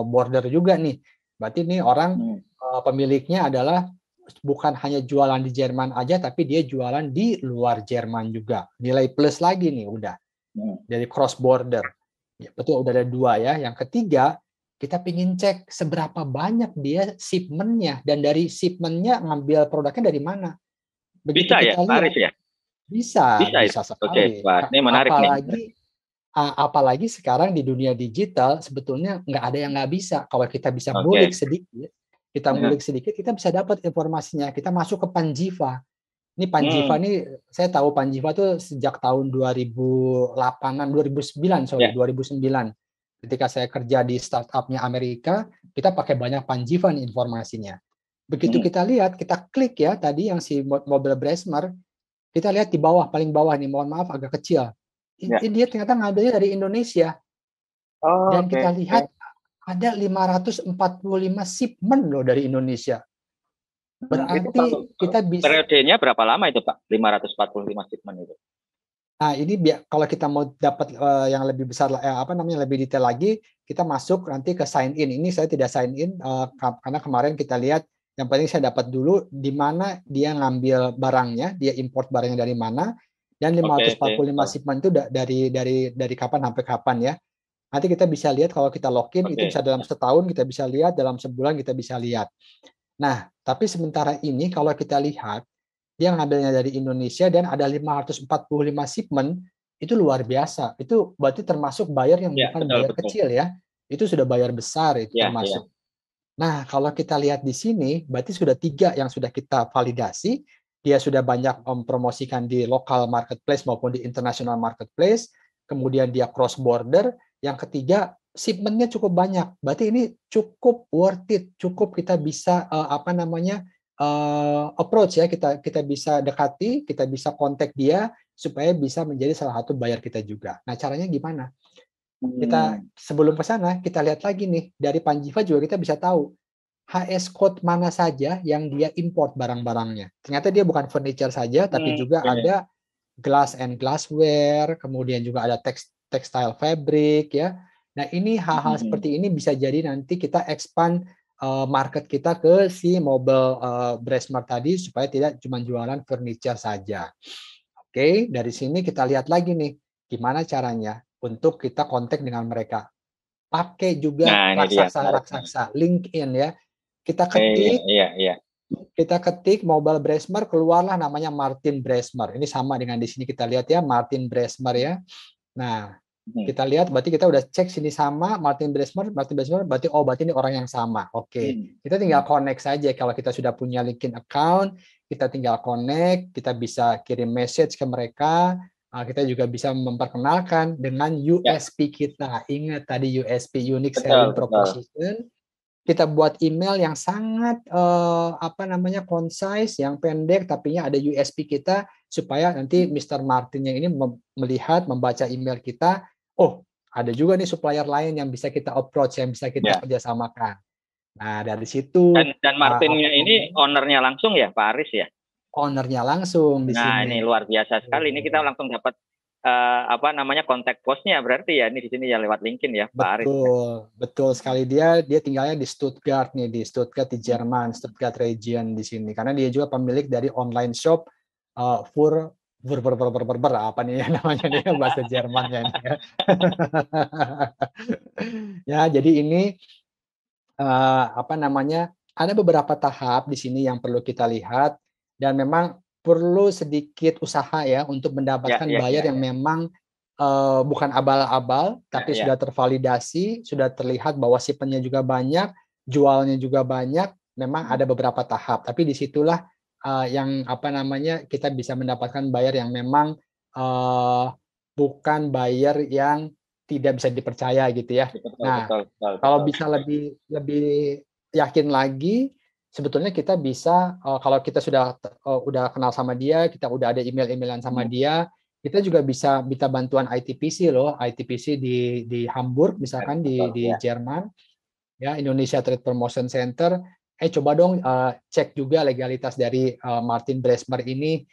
border juga nih. Berarti ini orang pemiliknya adalah bukan hanya jualan di Jerman aja, tapi dia jualan di luar Jerman juga. Nilai plus lagi nih udah. Dari cross border. Ya, betul, udah ada 2 ya. Yang ketiga, kita ingin cek seberapa banyak dia shipment-nya, dan dari shipment-nya ngambil produknya dari mana. Begitu Bisa kita ya, lihat, Paris ya? bisa sekali. Oke, wah, ini menarik nih. Apalagi sekarang di dunia digital, sebetulnya nggak ada yang nggak bisa. Kalau kita bisa ngulik sedikit, kita bisa dapat informasinya. Kita masuk ke Panjiva. Ini Panjiva nih, saya tahu Panjiva tuh sejak tahun 2008-an, 2009. Ketika saya kerja di startupnya Amerika, kita pakai banyak Panjiva nih informasinya. Begitu kita lihat, kita klik ya tadi yang si Mobile Bessemer, kita lihat di bawah, paling bawah nih, mohon maaf agak kecil. Dia ternyata ngambilnya dari Indonesia. Dan kita lihat ada 545 shipment loh dari Indonesia. Berarti kita bisa. Periodenya berapa lama itu Pak? 545 shipment itu. Nah ini kalau kita mau dapat yang lebih besar, lebih detail lagi, kita masuk nanti ke sign in. Ini saya tidak sign in karena kemarin kita lihat, yang penting saya dapat dulu di mana dia ngambil barangnya, dia import barangnya dari mana, dan 545 shipment itu dari kapan sampai kapan ya. Nanti kita bisa lihat kalau kita login itu bisa dalam setahun, kita bisa lihat dalam sebulan, kita bisa lihat. Nah, tapi sementara ini kalau kita lihat, dia ngambilnya dari Indonesia dan ada 545 shipment, itu luar biasa. Itu berarti termasuk buyer yang bukan buyer kecil ya. Itu sudah buyer besar itu termasuk. Nah, kalau kita lihat di sini, berarti sudah 3 yang sudah kita validasi. Dia sudah banyak mempromosikan di local marketplace maupun di international marketplace. Kemudian dia cross border. Yang ketiga, shipment-nya cukup banyak. Berarti ini cukup worth it, cukup kita bisa approach ya, kita bisa dekati, kita bisa kontak dia supaya bisa menjadi salah satu buyer kita juga. Nah, caranya gimana? Kita sebelum ke sana, kita lihat lagi nih, dari Panjiva juga kita bisa tahu HS code mana saja yang dia import barang-barangnya. Ternyata dia bukan furniture saja, tapi juga ada glass and glassware, kemudian juga ada textile fabric ya. Nah, ini hal-hal seperti ini bisa jadi nanti kita expand market kita ke si Mobile Bessemer tadi supaya tidak cuma jualan furniture saja. Oke, dari sini kita lihat lagi nih gimana caranya untuk kita kontak dengan mereka. Pakai juga raksasa LinkedIn ya. Kita ketik kita ketik Mobile Bessemer, keluarlah namanya Martin Bessemer. Ini sama dengan di sini kita lihat ya, Martin Bessemer ya. Nah, kita lihat berarti kita udah cek sini sama Martin Bessemer berarti berarti ini orang yang sama. Oke. Kita tinggal connect saja. Kalau kita sudah punya LinkedIn account, kita tinggal connect, kita bisa kirim message ke mereka. Kita juga bisa memperkenalkan dengan USP kita. Ingat tadi USP, Unique Selling Proposition. Kita buat email yang sangat concise, yang pendek, tapi ada USP kita supaya nanti Mr. Martin yang ini melihat, membaca email kita, oh ada juga nih supplier lain yang bisa kita approach, yang bisa kita kerjasamakan. Nah dari situ. Dan Martinnya ini ownernya langsung ya, Pak Aris ya? Ownernya langsung di sini. Nah ini luar biasa sekali. Ini kita langsung dapat kontak posnya berarti ya, ini di sini ya lewat LinkedIn ya Pak Aris. Betul sekali. Dia tinggalnya di Stuttgart nih, di Stuttgart di Jerman, Stuttgart region di sini. Karena dia juga pemilik dari online shop apa nih ya namanya nih bahasa Jermannya ini ya. Ya, jadi ini ada beberapa tahap di sini yang perlu kita lihat, dan memang perlu sedikit usaha ya untuk mendapatkan buyer yang memang bukan abal-abal, tapi Ya, sudah tervalidasi, sudah terlihat bahwa shipment-nya juga banyak, jualnya juga banyak. Memang ada beberapa tahap, tapi disitulah yang apa namanya kita bisa mendapatkan buyer yang memang bukan buyer yang tidak bisa dipercaya gitu ya. betul, Nah, betul, betul, kalau betul. bisa lebih lebih yakin lagi, sebetulnya kita bisa kalau kita sudah udah kenal sama dia, kita udah ada email-emailan sama dia, kita juga bisa minta bantuan ITPC loh, ITPC di Hamburg misalkan Betul, di ya. Jerman, ya Indonesia Trade Promotion Center. Coba dong cek juga legalitas dari Martin Bresmer ini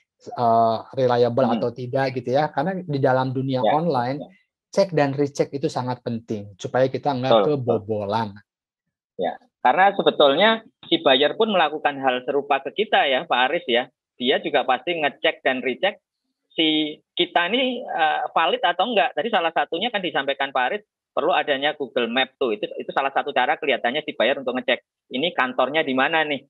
reliable atau tidak gitu ya, karena di dalam dunia Ya, online ya, cek dan recheck itu sangat penting supaya kita nggak betul, betul. kebobolan. Ya, karena sebetulnya si buyer pun melakukan hal serupa ke kita ya, Pak Aris ya. Dia juga pasti ngecek dan recheck si kita ini valid atau enggak. Tadi salah satunya kan disampaikan Pak Aris perlu adanya Google Map tuh. Itu salah satu cara kelihatannya si buyer untuk ngecek ini kantornya di mana nih,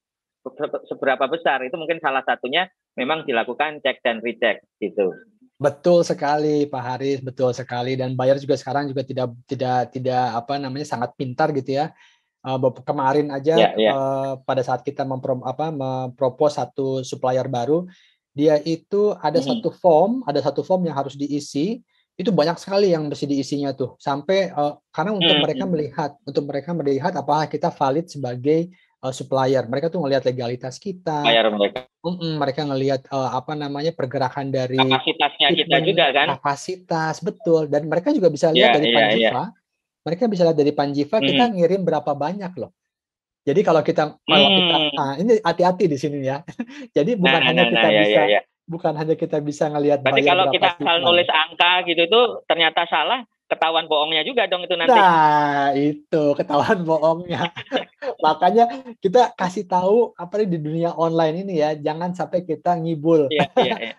seberapa besar. Itu mungkin salah satunya memang dilakukan cek dan recheck gitu. Betul sekali Pak Haris, betul sekali, dan buyer juga sekarang juga tidak apa namanya sangat pintar gitu ya. Kemarin aja Ya, ya. pada saat kita mempropos satu supplier baru, dia itu ada satu form yang harus diisi, itu banyak sekali yang mesti diisinya tuh, sampai karena untuk mereka melihat apakah kita valid sebagai supplier. Mereka tuh ngelihat legalitas kita, Bayar mereka. mereka ngelihat apa namanya pergerakan dari Kapasitasnya kita juga shipment, kan. kapasitas, betul, dan mereka juga bisa lihat Ya, dari iya, iya. Panjiva. Mereka bisa lihat dari Panjiva kita ngirim berapa banyak loh. Jadi kalau kita ini hati-hati di sini ya. Jadi bukan hanya kita ya, ya, bisa ya. ngelihat Berarti bayar kalau berapa kita asal shipment. nulis angka gitu tuh ternyata salah, ketahuan bohongnya juga dong itu nanti. Nah, itu ketahuan bohongnya. Makanya kita kasih tahu apa di dunia online ini ya, jangan sampai kita ngibul. Iya, iya, iya.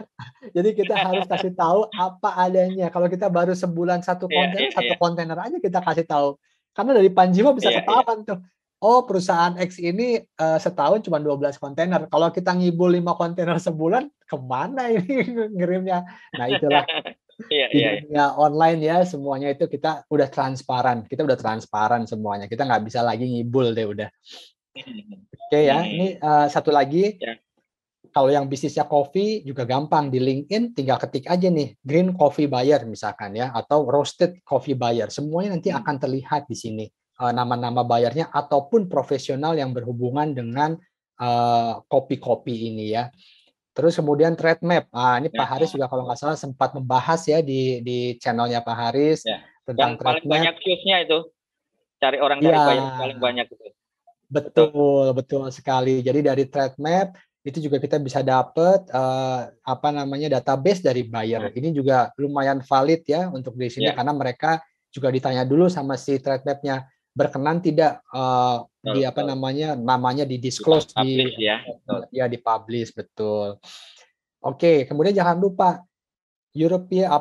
Jadi kita harus kasih tahu apa adanya. Kalau kita baru sebulan Iya, iya, satu iya. kontainer aja kita kasih tahu. Karena dari Panjiwa bisa Iya, iya. ketahuan tuh. Oh, perusahaan X ini setahun cuma 12 kontainer. Kalau kita ngibul 5 kontainer sebulan, kemana ini ngirimnya? Nah, itulah Iya, di iya, iya. dunia online ya, semuanya itu kita udah transparan. Kita udah transparan semuanya. Kita nggak bisa lagi ngibul deh udah. Oke ya, ini satu lagi. Ya. Kalau yang bisnisnya coffee juga gampang, di LinkedIn tinggal ketik aja nih green coffee buyer misalkan ya, atau roasted coffee buyer, semuanya nanti akan terlihat di sini nama-nama buyernya ataupun profesional yang berhubungan dengan kopi-kopi ini ya. Terus kemudian trade map, ini Pak Ya, Haris juga kalau nggak salah sempat membahas ya di channelnya Pak Haris ya. tentang Yang trade paling map. banyak views-nya itu cari orang Iya, cari buyer paling banyak itu. Betul. betul, betul sekali. Jadi dari trade map itu juga kita bisa dapat apa namanya database dari buyer. Ini juga lumayan valid ya untuk di sini Ya, karena mereka juga ditanya dulu sama si trade map-nya berkenan tidak di apa betul. namanya di disclose Publish ya. Betul. ya dipublish, betul. Oke, kemudian jangan lupa European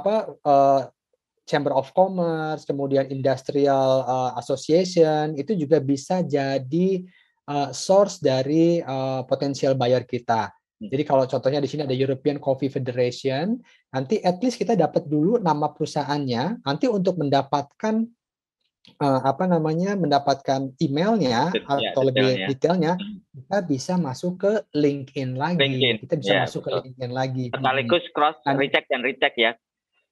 Chamber of Commerce, kemudian Industrial Association itu juga bisa jadi source dari potensial buyer kita. Jadi kalau contohnya di sini ada European Coffee Federation, nanti at least kita dapat dulu nama perusahaannya. Nanti untuk mendapatkan mendapatkan emailnya Ya, atau lebih detailnya. detailnya, kita bisa masuk ke LinkedIn lagi. LinkedIn. Kita bisa Ya, masuk ke betul. LinkedIn lagi. Sekaligus cross Dan recheck dan recheck ya.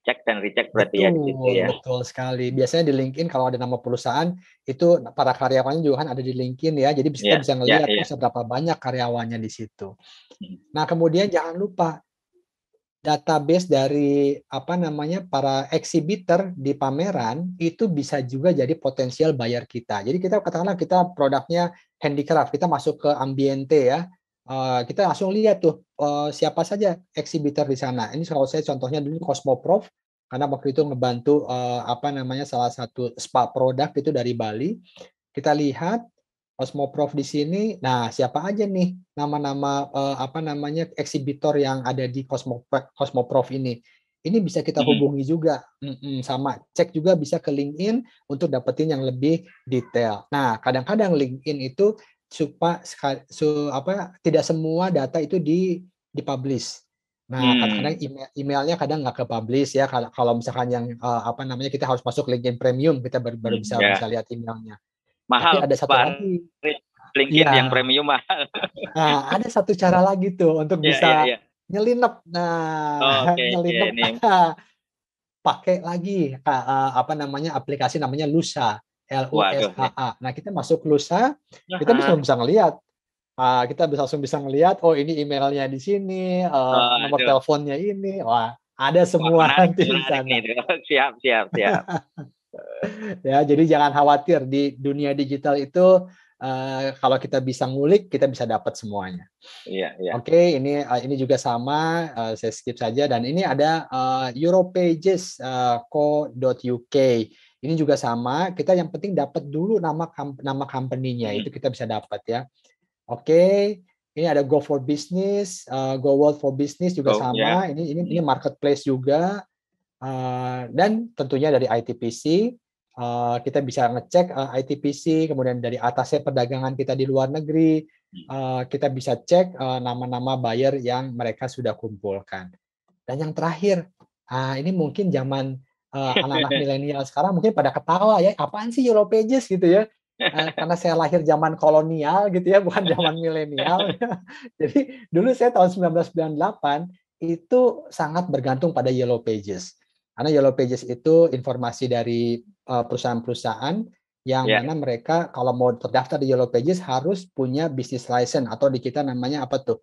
Cek dan recheck berarti ya di situ betul, ya. betul sekali. Biasanya di LinkedIn kalau ada nama perusahaan itu para karyawannya juga kan ada di LinkedIn ya. Jadi kita Iya, bisa iya, ngelihat iya. oh seberapa banyak karyawannya di situ. Nah, kemudian jangan lupa database dari apa namanya para exhibitor di pameran itu bisa juga jadi potensial buyer kita. Jadi kita katakanlah kita produknya handicraft, kita masuk ke Ambiente ya. Kita langsung lihat tuh siapa saja exhibitor di sana. Ini kalau saya contohnya dulu Cosmoprof karena waktu itu ngebantu apa namanya salah satu spa produk itu dari Bali. Kita lihat Cosmoprof di sini. Nah, siapa aja nih nama-nama apa namanya eksibitor yang ada di Cosmoprof ini? Ini bisa kita hubungi juga sama cek juga bisa ke LinkedIn untuk dapetin yang lebih detail. Nah, kadang-kadang LinkedIn itu supaya tidak semua data itu dipublish. Nah, kadang-kadang emailnya kadang nggak ke-publish ya. Kalau misalkan yang apa namanya kita harus masuk LinkedIn Premium, kita baru bisa Ya. lihat emailnya. Tapi Mahal, ada satu Pak. lagi. LinkedIn yang Iya. premium mahal. Nah, ada satu cara lagi tuh untuk Ya, ya, bisa ya. nyelinap. Nah, Oke, oke. nyelinap Ini. pakai lagi apa namanya aplikasi namanya Lusa, Waduh, nih. LUSHA. Nah, kita masuk Lusa, kita bisa ngelihat. Kita langsung bisa ngelihat, oh ini emailnya di sini, nomor Aduh. teleponnya ini, wah ada Wah, semua nanti di menarik nih. sana. Siap, siap, siap. Ya, jadi jangan khawatir di dunia digital itu kalau kita bisa ngulik, kita bisa dapat semuanya. Iya, iya. Oke, ini juga sama, saya skip saja dan ini ada Europages co.uk. Ini juga sama, kita yang penting dapat dulu nama company-nya, itu kita bisa dapat ya. Oke, ini ada Go for Business, Go World for Business juga sama. Ini marketplace juga, dan tentunya dari ITPC kita bisa ngecek ITPC, kemudian dari atasnya perdagangan kita di luar negeri, kita bisa cek nama-nama buyer yang mereka sudah kumpulkan. Dan yang terakhir, ini mungkin zaman anak-anak milenial sekarang mungkin pada ketawa ya, apaan sih Yellow Pages gitu ya? Karena saya lahir zaman kolonial gitu ya, bukan zaman milenial. Jadi dulu saya tahun 1998 itu sangat bergantung pada Yellow Pages. Karena Yellow Pages itu informasi dari perusahaan-perusahaan yang mana mereka kalau mau terdaftar di Yellow Pages harus punya business license atau di kita namanya apa tuh?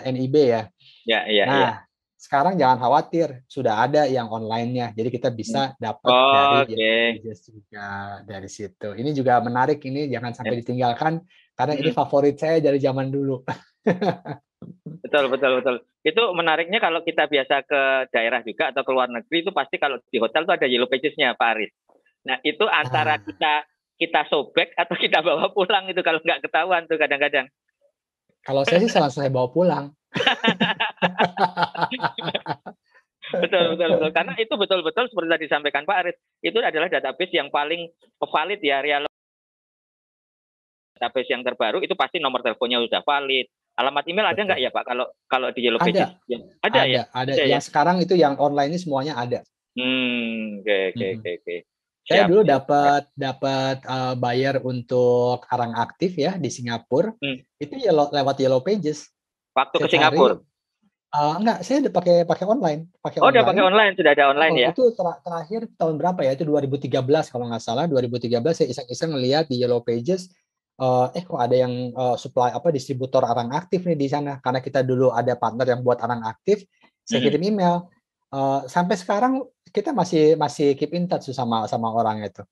NIB ya. Ya, ya, ya. Nah, sekarang jangan khawatir, sudah ada yang online-nya. Jadi kita bisa dapat dari Yellow Pages juga dari situ. Ini juga menarik, ini jangan sampai ditinggalkan karena ini favorit saya dari zaman dulu. Betul, betul, betul. Itu menariknya kalau kita biasa ke daerah juga atau ke luar negeri itu pasti kalau di hotel itu ada Yellow Pages-nya, Pak Aris. Nah, itu antara kita sobek atau kita bawa pulang itu kalau nggak ketahuan tuh kadang-kadang. Kalau saya sih langsung saya bawa pulang. Betul, betul, betul. Karena itu betul-betul seperti tadi disampaikan Pak Aris, itu adalah database yang paling valid ya, database yang terbaru itu pasti nomor teleponnya sudah valid. Alamat email ada nggak ya Pak kalau di Yellow Pages? Ada ya? Ada. Yang sekarang itu yang online ini semuanya ada. Oke. Saya dulu dapat bayar untuk Arang Aktif ya di Singapura. Itu ya lewat Yellow Pages. Waktu ke Singapura? Enggak, saya udah pakai online. Udah pakai online, sudah ada online ya? Itu terakhir tahun berapa ya? Itu 2013 kalau nggak salah. 2013 saya iseng-iseng ngelihat di Yellow Pages. Kok ada yang supply distributor Arang Aktif nih di sana. Karena kita dulu ada partner yang buat Arang Aktif. Saya kirim email. Sampai sekarang kita masih keep in touch sama orang itu.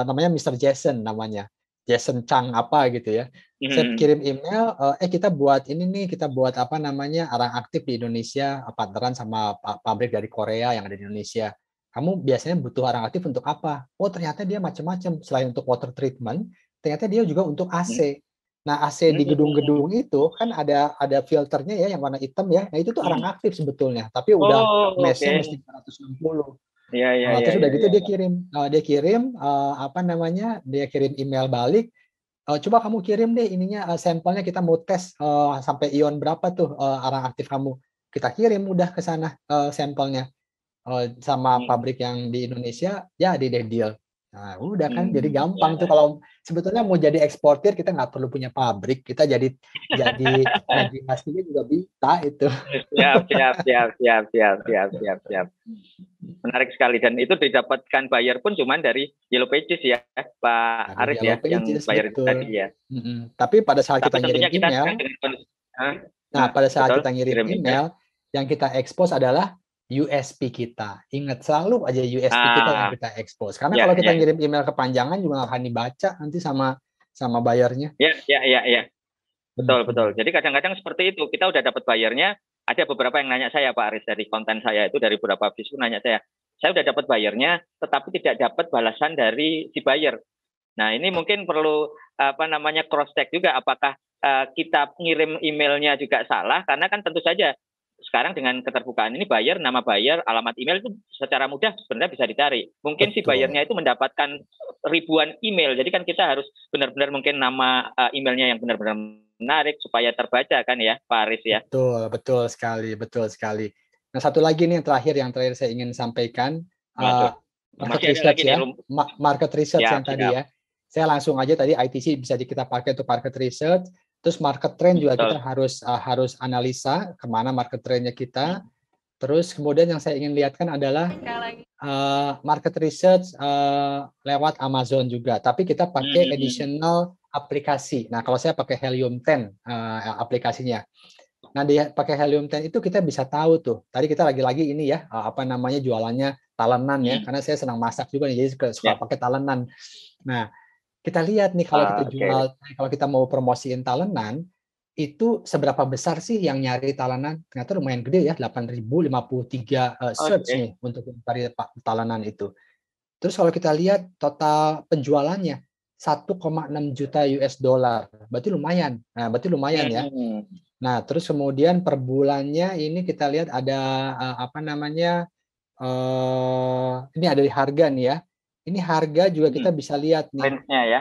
Namanya Mr. Jason namanya. Jason Chang apa gitu ya. Saya kirim email, kita buat ini nih, kita buat apa namanya Arang Aktif di Indonesia, partneran sama pabrik dari Korea yang ada di Indonesia. Kamu biasanya butuh Arang Aktif untuk apa? Oh ternyata dia macam-macam. Selain untuk water treatment, ternyata dia juga untuk AC. Nah AC di gedung-gedung itu kan ada filternya ya yang warna hitam ya. Nah itu tuh Arang Aktif sebetulnya, tapi udah mesh-nya mesti 460. Terus udah gitu dia kirim dia kirim email balik. Coba kamu kirim deh ininya sampelnya, kita mau tes sampai ion berapa tuh Arang Aktif kamu. Kita kirim udah ke sana sampelnya sama pabrik yang di Indonesia, jadi deh deal. Nah, udah kan jadi gampang tuh kalau sebetulnya mau jadi eksportir kita nggak perlu punya pabrik, kita jadi navigasinya juga bisa itu. Siap. Menarik sekali dan itu didapatkan bayar pun cuman dari Yellow Pages ya, Pak Aris ya, yang bayar itu tadi ya. Tapi pada saat kita ngirim email, yang kita expose adalah USP kita. Ingat selalu aja USP kita yang kita expose. Karena kalau kita ngirim email kepanjangan juga nggak akan dibaca nanti sama bayarnya. Ya. Betul. Jadi kadang-kadang seperti itu. Kita udah dapat bayarnya. Ada beberapa yang nanya saya Pak Aris dari konten saya itu dari beberapa bisnis nanya saya udah dapat bayarnya, tetapi tidak dapat balasan dari si buyer. Nah ini mungkin perlu cross check juga apakah kita ngirim emailnya juga salah, karena kan tentu saja sekarang dengan keterbukaan ini nama buyer, alamat email itu secara mudah sebenarnya bisa dicari. Mungkin si buyernya itu mendapatkan ribuan email, jadi kan kita harus benar-benar mungkin nama emailnya yang benar-benar menarik supaya terbaca kan ya, Pak Aris ya. Betul sekali, betul sekali. Nah, satu lagi nih yang terakhir saya ingin sampaikan, market research ya, market research yang tadi ya. Saya langsung aja tadi ITC bisa kita pakai untuk market research, terus market trend juga kita harus analisa kemana market trendnya kita. Terus kemudian yang saya ingin lihatkan adalah market research lewat Amazon juga, tapi kita pakai additional aplikasi. Nah, kalau saya pakai Helium 10 aplikasinya. Nah, pakai Helium 10 itu kita bisa tahu tuh. Tadi kita lagi-lagi ini ya, jualannya talenan ya, karena saya senang masak juga nih, jadi suka pakai talenan. Nah, kita lihat nih kalau kita jual, kalau kita mau promosiin talenan, itu seberapa besar sih yang nyari talenan? Ternyata lumayan gede ya, 8.053 search nih untuk mencari talenan itu. Terus kalau kita lihat total penjualannya 1,6 juta US dollar, berarti lumayan. Ya. Nah, terus kemudian per bulannya ini kita lihat ada ini ada di harga nih ya. Ini harga juga kita bisa lihat nih. Range-nya ya.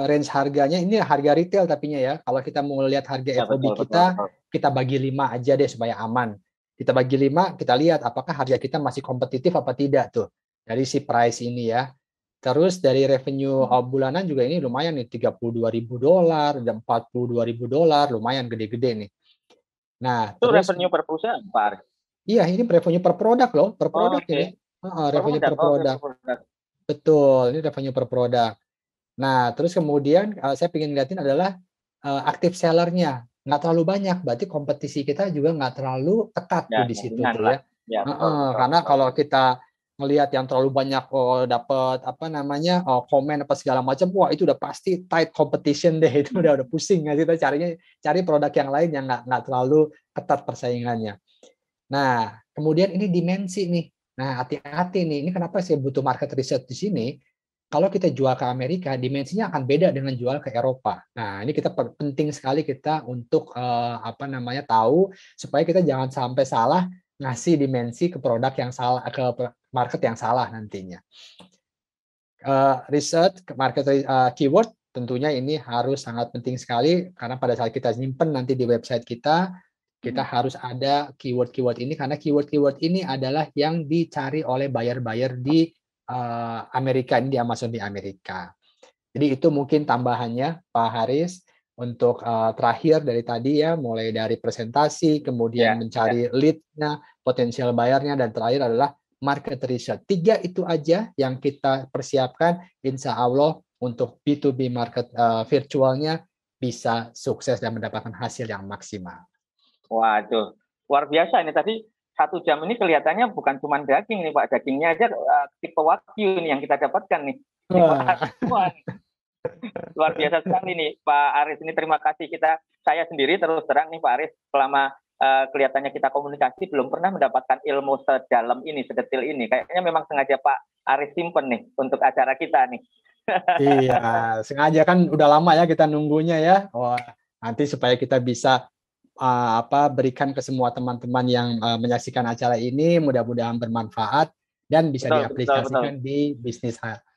Range harganya ini harga retail tapinya ya. Kalau kita mau lihat harga FOB kita bagi 5 aja deh supaya aman. Kita bagi 5, kita lihat apakah harga kita masih kompetitif apa tidak tuh dari si price ini ya. Terus dari revenue bulanan juga ini lumayan nih, $32.000 dan $42.000, lumayan gede-gede nih. Nah, itu terus revenue per perusahaan, Pak. Iya, ini revenue per produk loh, per produk ini. Revenue per produk. Betul, ini revenue per produk. Nah, terus kemudian saya ingin lihatin adalah active seller-nya. Nggak terlalu banyak, berarti kompetisi kita juga nggak terlalu ketat tuh di situ tuh ya. Karena kalau kita melihat yang terlalu banyak dapat komen apa segala macam, wah itu udah pasti tight competition deh, itu udah pusing ya, kita cari produk yang lain yang nggak terlalu ketat persaingannya. Nah, kemudian ini dimensi nih. Nah, hati-hati nih, ini kenapa saya butuh market research di sini. Kalau kita jual ke Amerika, dimensinya akan beda dengan jual ke Eropa. Nah, ini kita penting sekali kita untuk tahu supaya kita jangan sampai salah ngasih dimensi ke produk yang salah, ke market yang salah nantinya. Research market keyword tentunya ini harus sangat penting sekali karena pada saat kita nyimpen nanti di website kita harus ada keyword-keyword ini karena keyword-keyword ini adalah yang dicari oleh buyer-buyer di Amerika, ini di Amazon di Amerika. Jadi itu mungkin tambahannya Pak Haris untuk terakhir dari tadi ya, mulai dari presentasi, kemudian mencari lead-nya, potensial buyer-nya, dan terakhir adalah market research. 3 itu aja yang kita persiapkan, insya Allah untuk B2B market virtualnya bisa sukses dan mendapatkan hasil yang maksimal. Waduh, luar biasa ini tadi 1 jam ini kelihatannya bukan cuma daging nih Pak, dagingnya aja tipe wagyu nih yang kita dapatkan nih. Luar biasa sekali nih Pak Aris, ini terima kasih saya sendiri terus terang nih Pak Aris, selama kelihatannya kita komunikasi belum pernah mendapatkan ilmu sedalam ini, sedetil ini. Kayaknya memang sengaja Pak Aris simpen nih untuk acara kita nih. Iya, sengaja kan udah lama ya kita nunggunya ya. Wah, nanti supaya kita bisa berikan ke semua teman-teman yang menyaksikan acara ini, mudah-mudahan bermanfaat dan bisa diaplikasikan di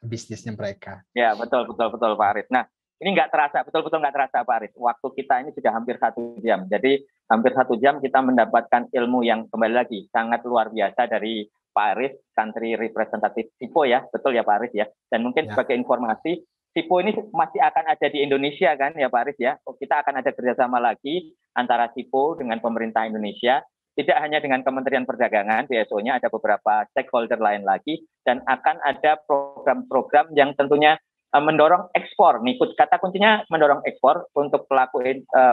bisnisnya mereka. Ya, betul Pak Aris. Nah, ini betul-betul nggak terasa Pak Aris. Waktu kita ini sudah hampir 1 jam. Jadi hampir 1 jam kita mendapatkan ilmu yang kembali lagi sangat luar biasa dari Pak Aris, Country Representative SIPO ya, betul ya Pak Aris ya. Dan mungkin sebagai informasi, SIPO ini masih akan ada di Indonesia kan ya Pak Aris ya. Kita akan ada kerjasama lagi antara SIPO dengan pemerintah Indonesia. Tidak hanya dengan Kementerian Perdagangan, BSO-nya ada beberapa stakeholder lain lagi, dan akan ada program-program yang tentunya mendorong ekspor. Nih, kata kuncinya mendorong ekspor untuk pelaku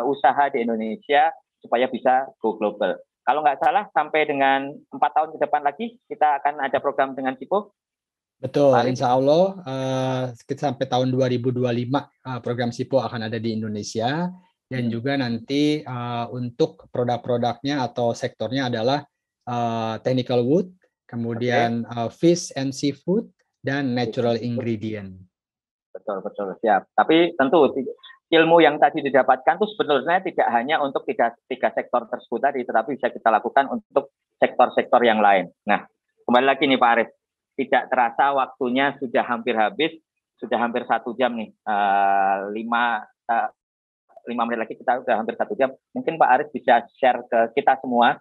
usaha di Indonesia supaya bisa go global. Kalau nggak salah, sampai dengan 4 tahun ke depan lagi, kita akan ada program dengan SIPO. Betul, insya Allah kita sampai tahun 2025 program SIPO akan ada di Indonesia. Dan juga nanti untuk produk-produknya atau sektornya adalah technical wood, kemudian fish and seafood, dan natural ingredient. Betul, siap. Tapi tentu ilmu yang tadi didapatkan itu sebenarnya tidak hanya untuk tiga sektor tersebut tadi, tetapi bisa kita lakukan untuk sektor-sektor yang lain. Nah, kembali lagi nih Pak Aris, tidak terasa waktunya sudah hampir habis, sudah hampir 1 jam nih, 5 menit lagi kita sudah hampir 1 jam. Mungkin Pak Aris bisa share ke kita semua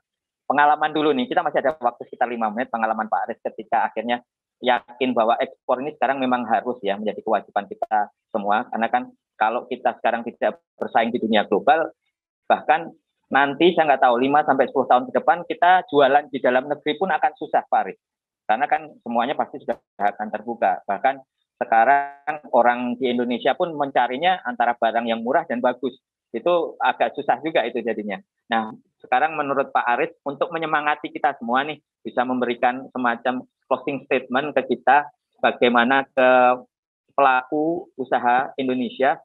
pengalaman dulu nih. Kita masih ada waktu sekitar 5 menit pengalaman Pak Aris ketika akhirnya yakin bahwa ekspor ini sekarang memang harus ya menjadi kewajiban kita semua. Karena kan kalau kita sekarang tidak bersaing di dunia global, bahkan nanti saya nggak tahu 5-10 tahun ke depan kita jualan di dalam negeri pun akan susah Pak Aris. Karena kan semuanya pasti sudah akan terbuka. Bahkan sekarang orang di Indonesia pun mencarinya antara barang yang murah dan bagus. Itu agak susah juga itu jadinya. Nah, sekarang menurut Pak Aris, untuk menyemangati kita semua nih, bisa memberikan semacam closing statement ke kita, bagaimana ke pelaku usaha Indonesia,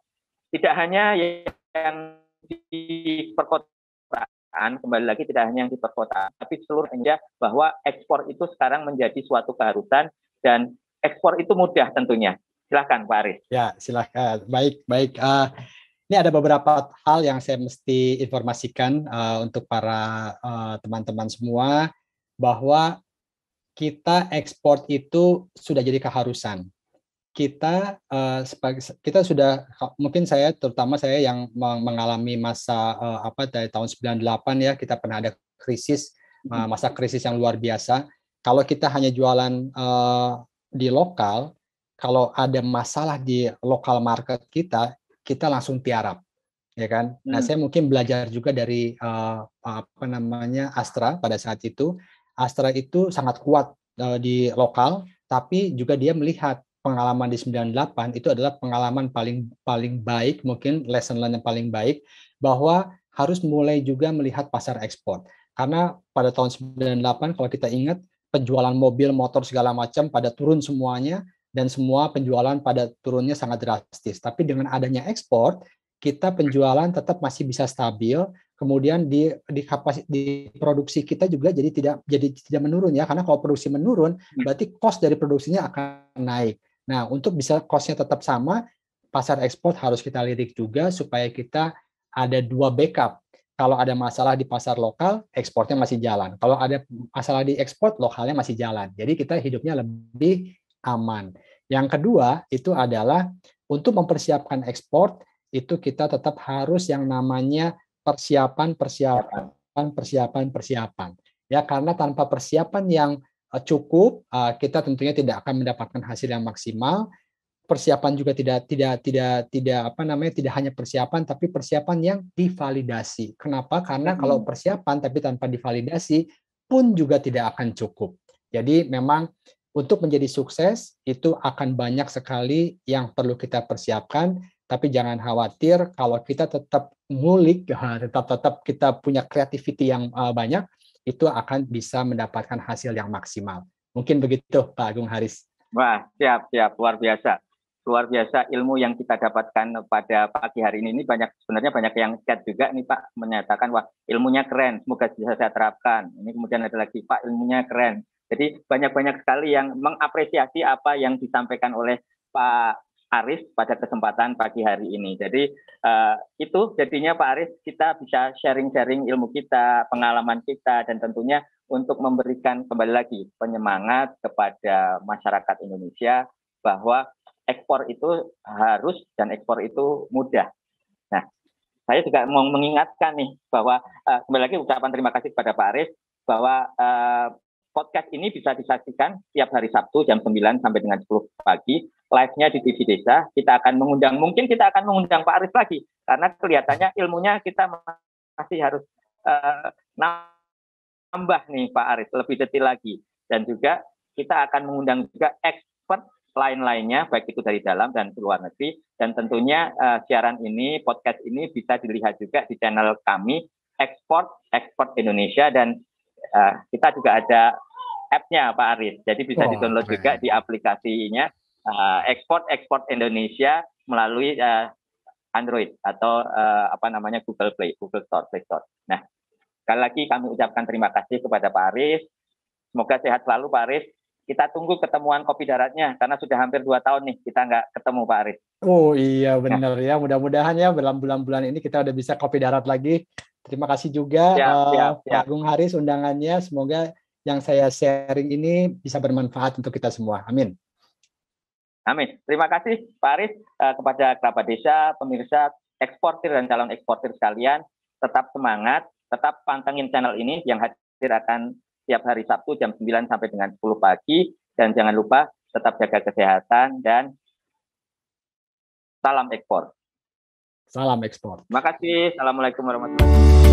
tidak hanya yang di perkotaan, kembali lagi tidak hanya yang di perkotaan, tapi seluruh Indonesia, bahwa ekspor itu sekarang menjadi suatu keharusan dan ekspor itu mudah tentunya. Silahkan Pak Aris. Ya, silahkan. Baik. Ini ada beberapa hal yang saya mesti informasikan untuk para teman-teman semua, bahwa kita ekspor itu sudah jadi keharusan. Kita sudah, mungkin saya, terutama saya yang mengalami masa dari tahun 98 ya, kita pernah ada krisis, masa krisis yang luar biasa. Kalau kita hanya jualan di lokal, kalau ada masalah di lokal market kita langsung tiarap, ya kan? Nah, saya mungkin belajar juga dari Astra pada saat itu. Astra itu sangat kuat di lokal, tapi juga dia melihat pengalaman di 98 itu adalah pengalaman paling baik, mungkin lesson learned yang paling baik, bahwa harus mulai juga melihat pasar ekspor. Karena pada tahun 98 kalau kita ingat, penjualan mobil, motor segala macam pada turun semuanya, dan semua penjualan pada turunnya sangat drastis. Tapi dengan adanya ekspor, kita penjualan tetap masih bisa stabil. Kemudian di produksi kita juga jadi tidak menurun ya, karena kalau produksi menurun berarti cost dari produksinya akan naik. Nah, untuk bisa cost-nya tetap sama, pasar ekspor harus kita lirik juga supaya kita ada 2 backup. Kalau ada masalah di pasar lokal, ekspornya masih jalan. Kalau ada masalah di ekspor, lokalnya masih jalan. Jadi kita hidupnya lebih aman. Yang kedua itu adalah untuk mempersiapkan ekspor, itu kita tetap harus yang namanya persiapan. Ya, karena tanpa persiapan yang cukup, kita tentunya tidak akan mendapatkan hasil yang maksimal. Persiapan juga tidak hanya persiapan, tapi persiapan yang divalidasi. Kenapa? Karena kalau persiapan tapi tanpa divalidasi pun juga tidak akan cukup. Jadi memang untuk menjadi sukses itu akan banyak sekali yang perlu kita persiapkan, tapi jangan khawatir kalau kita tetap ngulik, tetap kita punya creativity yang banyak, itu akan bisa mendapatkan hasil yang maksimal. Mungkin begitu, Pak Agung Haris. Wah, siap, luar biasa. Luar biasa ilmu yang kita dapatkan pada pagi hari ini sebenarnya banyak yang chat juga nih Pak, menyatakan wah ilmunya keren, semoga bisa saya terapkan. Ini kemudian ada lagi Pak ilmunya keren. Jadi banyak sekali yang mengapresiasi apa yang disampaikan oleh Pak Aris pada kesempatan pagi hari ini. Jadi itu jadinya Pak Aris, kita bisa sharing-sharing ilmu kita, pengalaman kita, dan tentunya untuk memberikan kembali lagi penyemangat kepada masyarakat Indonesia bahwa ekspor itu harus dan ekspor itu mudah. Nah, saya juga mau mengingatkan nih bahwa kembali lagi ucapan terima kasih kepada Pak Aris bahwa podcast ini bisa disaksikan setiap hari Sabtu jam 9 sampai dengan 10 pagi. Live-nya di TV Desa. Mungkin kita akan mengundang Pak Aris lagi. Karena kelihatannya ilmunya kita masih harus nambah nih Pak Aris, lebih detail lagi. Dan juga kita akan mengundang juga expert lain-lainnya, baik itu dari dalam dan luar negeri. Dan tentunya siaran ini, podcast ini bisa dilihat juga di channel kami, Export Indonesia, dan kita juga ada app-nya Pak Aris, jadi bisa di-download juga di aplikasinya Export Indonesia melalui Android atau Google Play Store. Nah, sekali lagi kami ucapkan terima kasih kepada Pak Aris. Semoga sehat selalu Pak Aris. Kita tunggu ketemuan kopi daratnya karena sudah hampir 2 tahun nih kita nggak ketemu Pak Aris. Oh iya benar ya, mudah-mudahan ya dalam bulan-bulan ini kita udah bisa kopi darat lagi. Terima kasih juga Pak Agung Haris undangannya. Semoga yang saya sharing ini bisa bermanfaat untuk kita semua. Amin. Amin. Terima kasih Pak Aris kepada kerabat desa, pemirsa eksportir dan calon eksportir sekalian, tetap semangat, tetap pantengin channel ini yang hadir akan setiap hari Sabtu jam 9 sampai dengan 10 pagi. Dan jangan lupa tetap jaga kesehatan dan salam ekspor. Salam ekspor. Terima kasih. Assalamualaikum warahmatullahi wabarakatuh.